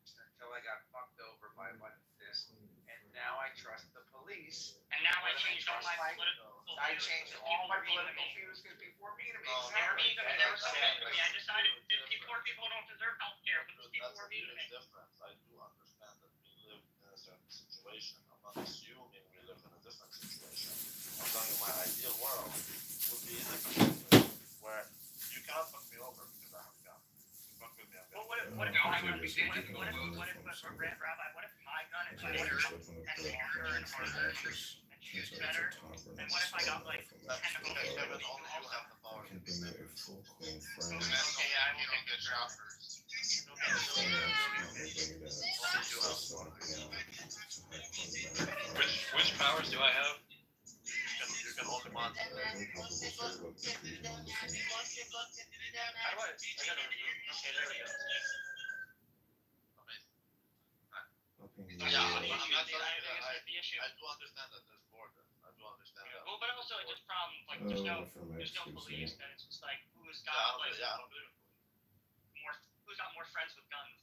Speaker 11: until I got fucked over by a bunch of this, and now I trust the police.
Speaker 3: And now I changed all my political
Speaker 11: I
Speaker 3: views
Speaker 11: changed
Speaker 3: because
Speaker 11: all
Speaker 3: people
Speaker 11: my
Speaker 3: were mean to
Speaker 11: political
Speaker 3: me.
Speaker 11: views because people were mean to me.
Speaker 2: No,
Speaker 3: They were mean to me. They were so mean to me. I decided
Speaker 2: Because
Speaker 3: that poor people don't deserve health care because people
Speaker 2: that's
Speaker 3: were
Speaker 2: a
Speaker 3: mean to me.
Speaker 2: huge difference. I do understand that we live in a certain situation. I'm not assuming we live in a different situation. I'm telling you my ideal world would be in a situation where you cannot fuck me over because I have a gun. You fuck with me, I'm
Speaker 3: Well,
Speaker 2: gonna
Speaker 3: what if my gun is Rabbi, what if my gun is better and longer and harder and shoots better? And what if I got like 10 of them?
Speaker 2: Okay, Kevin, only you have the power to
Speaker 1: Can bring a full clean friend.
Speaker 3: Okay, yeah, I will get good shoppers.
Speaker 2: Which powers do I have? You can hold him on.
Speaker 3: How do I got to, okay, there we go.
Speaker 2: Yeah, I'm not
Speaker 3: The issue.
Speaker 2: I do understand that there's borders. I do understand that.
Speaker 3: Well, but also like there's problems like there's no police, and it's just like who's got like who's got more friends with guns.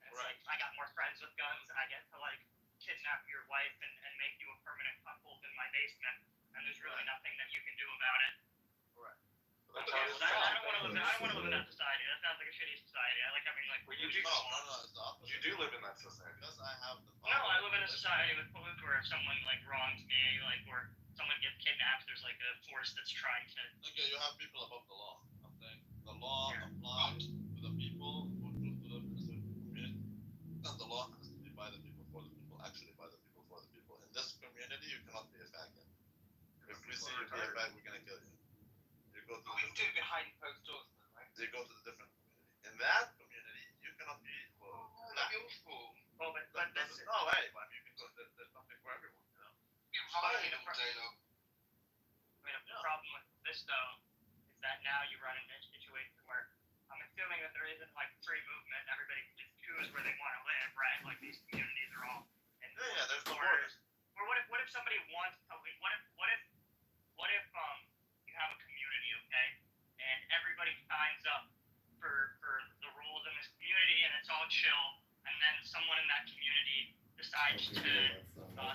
Speaker 3: And it's like I got more friends with guns. I get to like kidnap your wife and make you a permanent cuckold in my basement, and there's really nothing that you can do about it.
Speaker 2: Correct.
Speaker 3: I don't want to live in that society. That sounds like a shitty society. I like having like.
Speaker 2: No, it's the opposite.
Speaker 8: You do live in that society.
Speaker 2: Because I have the power.
Speaker 3: No, I live in a society with where if someone like wrongs me, like or someone gets kidnapped, there's like a force that's trying to.
Speaker 2: Okay, you have people above the law. I'm saying the law applies to the people who choose to live in a certain community, and the law has to be by the people for the people. Actually, by the people for the people. In this community, you cannot be a faggot. If we see you be a fag, we're gonna kill you. You go to the
Speaker 11: behind closed doors, right?
Speaker 2: they go to the different community. In that community, you cannot be black.
Speaker 3: Well, but that's.
Speaker 2: No way, man. You can go. There's something for everyone, you know.
Speaker 3: I mean, the problem with this though is that now you run into a situation where I'm assuming that there isn't like free movement. Everybody can just choose where they want to live, right? Like these, somebody wants, what if you have a community, okay, and everybody signs up for the rules in this community, and it's all chill, and then someone in that community decides to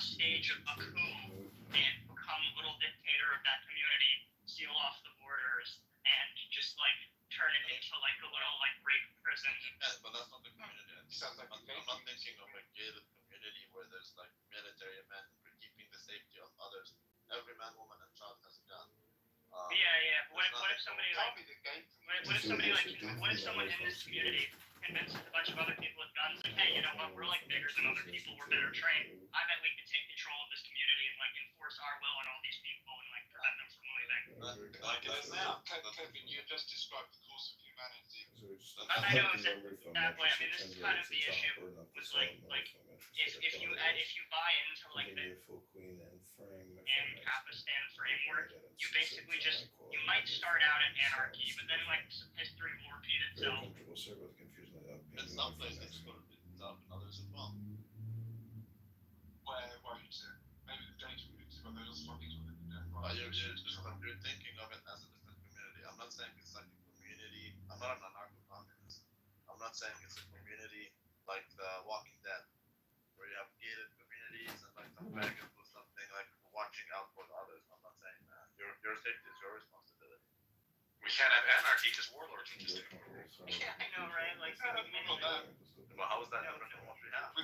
Speaker 3: stage a coup and become little dictator of that community, seal off the borders, and just like turn it into like a little like rape prison.
Speaker 2: Yeah, but that's not the community.
Speaker 7: Sounds like
Speaker 2: I'm not thinking of a gated community where there's like military men for keeping the safety of others. Every man, woman, and child has a gun.
Speaker 3: Yeah. What if somebody like, what if someone in this community convinces a bunch of other people with guns, like, hey, you know what, we're like bigger than other people, we're better trained. I bet we could take control of this community and like enforce our will on all these people and like prevent them from leaving.
Speaker 7: Kevin, you just described the course of humanity.
Speaker 3: I know exactly. I mean, this is kind of the issue. Was like if you buy into like the Ancapistan framework, you basically just you might start out in anarchy, but then like history will repeat itself.
Speaker 2: In some places it's going to be tough, in others as well.
Speaker 7: Where won't it? Maybe the data community, but they're just fucking with it.
Speaker 2: You're thinking of it as a different community. I'm not saying it's like a community. I'm not an anarcho-communist. I'm not saying it's a community like The Walking Dead, where you have gated communities and like some dragons or something like watching out for the others. I'm not saying that. Your safety is your responsibility.
Speaker 10: We can't have anarchy because warlords can just take over.
Speaker 3: Yeah, I know, right? Like,
Speaker 2: Well, how is that different from what we have?
Speaker 3: I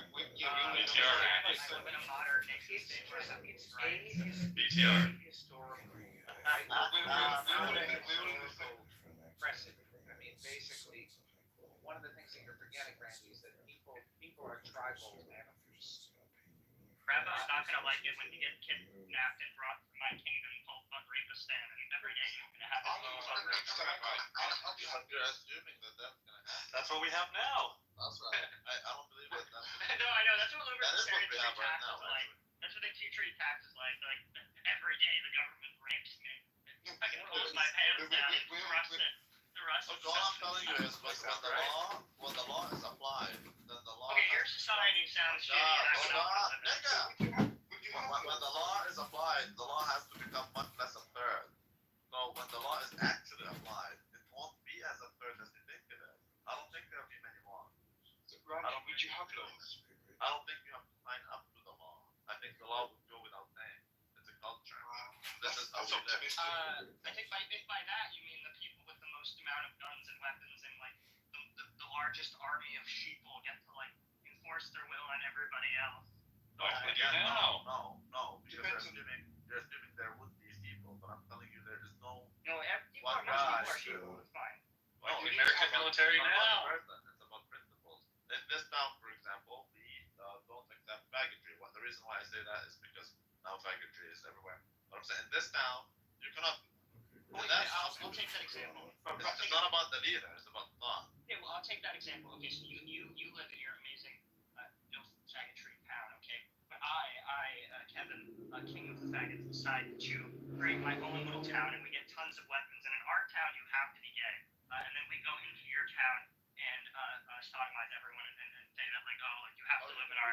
Speaker 3: live in a modern nation state where that means right.
Speaker 10: BTR.
Speaker 11: Precedent. I mean, basically, one of the things that you're forgetting, Randy, is that people are tribal animals.
Speaker 3: Grandpa's not gonna like it when you get kidnapped and brought to my kingdom called Rapistan, and every day you're gonna have this little
Speaker 2: But you're assuming that that's going to happen.
Speaker 10: That's what we have now.
Speaker 2: That's right. I don't believe that.
Speaker 3: No, I know, that's what
Speaker 2: That is what we
Speaker 3: libertarians
Speaker 2: have
Speaker 3: treat
Speaker 2: right
Speaker 3: taxes
Speaker 2: now.
Speaker 3: like. That's what they treat taxes like. Like, every day the government rapes me. I can close my pants down and thrust it.
Speaker 2: So all I'm telling you is, like, when the law is applied, then the law.
Speaker 3: Okay, your society sounds shitty, and I would not want to live in it.
Speaker 2: When the law is applied, the law has to become much less absurd. So when the law is actually applied, it won't be as absurd as you think it is. I don't think there'll be many laws.
Speaker 7: Randy, would you have laws?
Speaker 2: I don't think you have to sign up to the law. I think the law would go without saying. It's a culture. This is how we live.
Speaker 3: I think by that you mean the people with the most amount of guns and weapons and like the largest army of sheeple get to like enforce their will on everybody else.
Speaker 2: No. Because you're assuming there would be people, but I'm telling you there is no.
Speaker 3: No, most people are sheeple. It's fine.
Speaker 10: Well, the American military now.
Speaker 2: It's about principles. In this town, for example, we don't accept faggotry. Well, the reason why I say that is because now faggotry is everywhere. But I'm saying in this town, you cannot.
Speaker 3: I'll take that example.
Speaker 2: It's not about the leader. It's about the law.
Speaker 3: Okay, well, I'll take that example. Okay, so you live in your amazing no faggotry town, okay? But Kevin, king of the faggots, decided to create my own little town, and we get tons of weapons. And in our town, you have to be gay. And then we go into your town and sodomize everyone and say that, like, oh, like, you have to live in our.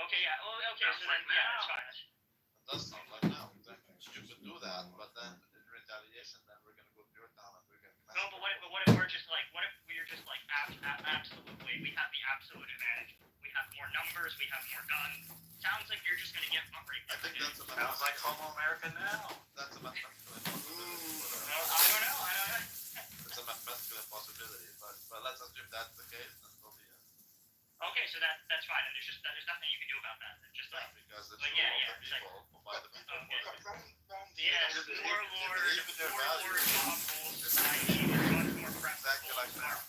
Speaker 3: Okay, yeah. Well, okay, so then, yeah, that's fine.
Speaker 2: It does sound like now. You could do that, but then in retaliation, then we're gonna go to your town and we're gonna.
Speaker 3: No, but what if we're just like, what if we're just like, absolutely, we have the absolute advantage. We have more numbers, we have more guns. Sounds like you're just gonna get raped.
Speaker 2: I think that's a
Speaker 10: Sounds like Homo America now.
Speaker 2: That's a masculine possibility.
Speaker 3: I don't know.
Speaker 2: It's a masculine possibility, but let's assume that's the case, then so be it.
Speaker 3: Okay, so that's fine, and there's nothing you can do about that. It's just like,
Speaker 2: Because it's
Speaker 3: like,
Speaker 2: the
Speaker 3: yeah,
Speaker 2: people who buy the people.
Speaker 3: yeah, warlord, awful society, you're much more
Speaker 2: Exactly like now.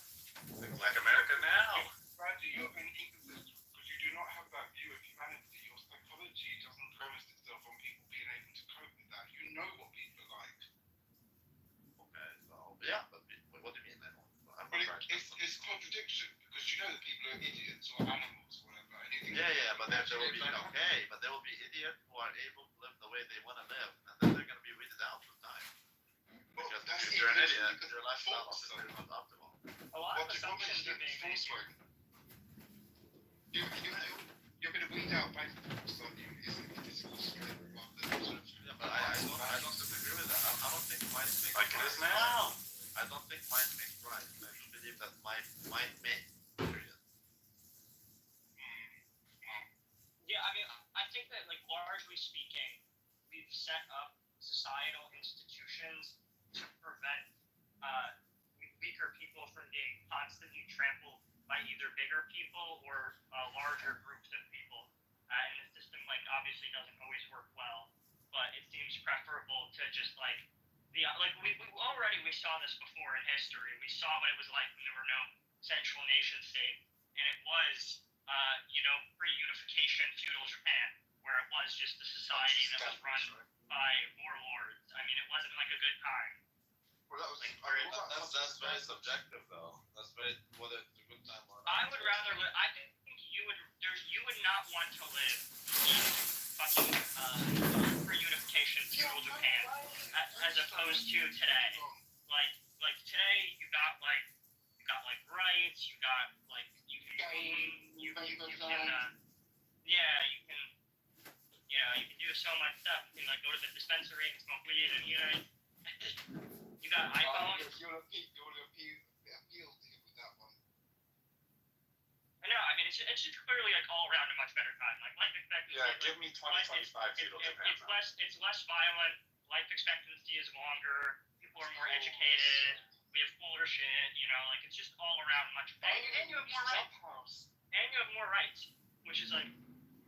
Speaker 10: Like America now.
Speaker 7: Randy, you're an inconsistent because you do not have that view of humanity. Your psychology doesn't premise itself on people being able to cope with that. You know what people are like.
Speaker 2: Okay, so yeah, but what do you mean then?
Speaker 7: But it's contradiction because you know that people are idiots or animals or whatever.
Speaker 2: Yeah, but there will be but there will be idiots who are able to live the way they want to live, and then they're going to be weeded out with time. Because if you're an idiot, your lifestyle is not optimal.
Speaker 3: A lot of assumptions are being made.
Speaker 7: You're going to weed out by force, aren't you? Isn't physical strength.
Speaker 3: largely speaking, we've set up societal institutions to prevent weaker people from being constantly trampled by either bigger people or larger groups of people. And the system, like, obviously doesn't always work well, but it seems preferable to just, like, we saw this before in history. We saw what it was like when there were no central nation state, and it was, pre-unification feudal Japan, where it was just a society that was run by warlords. I mean, it wasn't like a good time.
Speaker 2: Well, that's very subjective, though. That's very whether it's a good time or not.
Speaker 3: I would rather live. I think you would not want to live in fucking pre-unification feudal Japan, as opposed to today. Like today, you got rights. You got you can you can do so much stuff. You can go to the dispensary and smoke weed, and you got iPhones.
Speaker 11: You would appeal to him with that one.
Speaker 3: I know. I mean, it's just clearly all around a much better time. Like life expectancy.
Speaker 2: Yeah, give me 2025 feudal Japan.
Speaker 3: It's less violent. Life expectancy is longer. People are more educated. We have cooler shit. It's just all around much better. And you have more rights. And you have more rights, which is a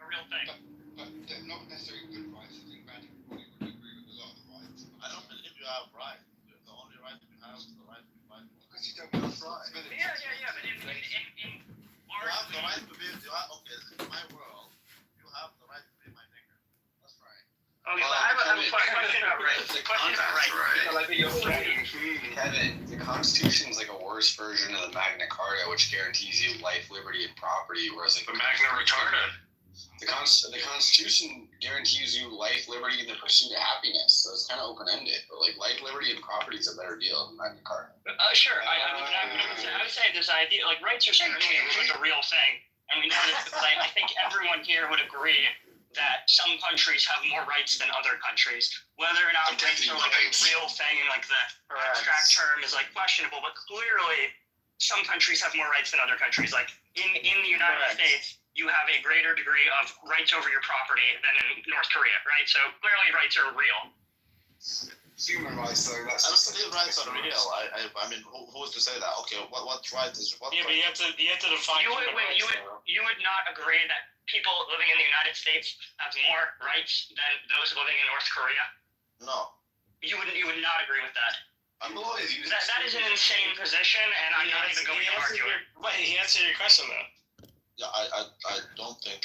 Speaker 3: real thing.
Speaker 11: But they're not necessarily good rights. I think that everybody would agree with a lot of the rights.
Speaker 2: I don't believe you have rights. The only right you have is the right to be fighting.
Speaker 11: Because you don't have rights.
Speaker 3: Yeah. But in
Speaker 2: you have the right to be. In my world, you have the right to be my nigger. That's right.
Speaker 3: Okay, but I have a question about rights.
Speaker 12: Kevin, the Constitution is like a worse version of the Magna Carta, which guarantees you life, liberty, and property, whereas
Speaker 10: The Magna Retarded.
Speaker 12: the Constitution guarantees you life, liberty, and the pursuit of happiness. So it's kind of open-ended, but life, liberty, and property is a better deal than Magna Carta.
Speaker 3: Sure. I would say this idea, rights are certainly a real thing, and we know this because I think everyone here would agree that some countries have more rights than other countries. Whether or not rights are a real thing and the abstract term is questionable, but clearly some countries have more rights than other countries. In the United States, you have a greater degree of rights over your property than in North Korea, right? So clearly rights are real.
Speaker 11: Human rights, though, that's
Speaker 2: I don't believe rights are real. I mean, who is to say that? Okay, what right is what?
Speaker 13: Yeah, but you have to define.
Speaker 3: You would not agree that people living in the United States have more rights than those living in North Korea?
Speaker 2: No.
Speaker 3: You would not agree with that. That is an insane position, and I'm not even going to argue it.
Speaker 13: Wait, he answered your question though.
Speaker 2: Yeah, I don't think.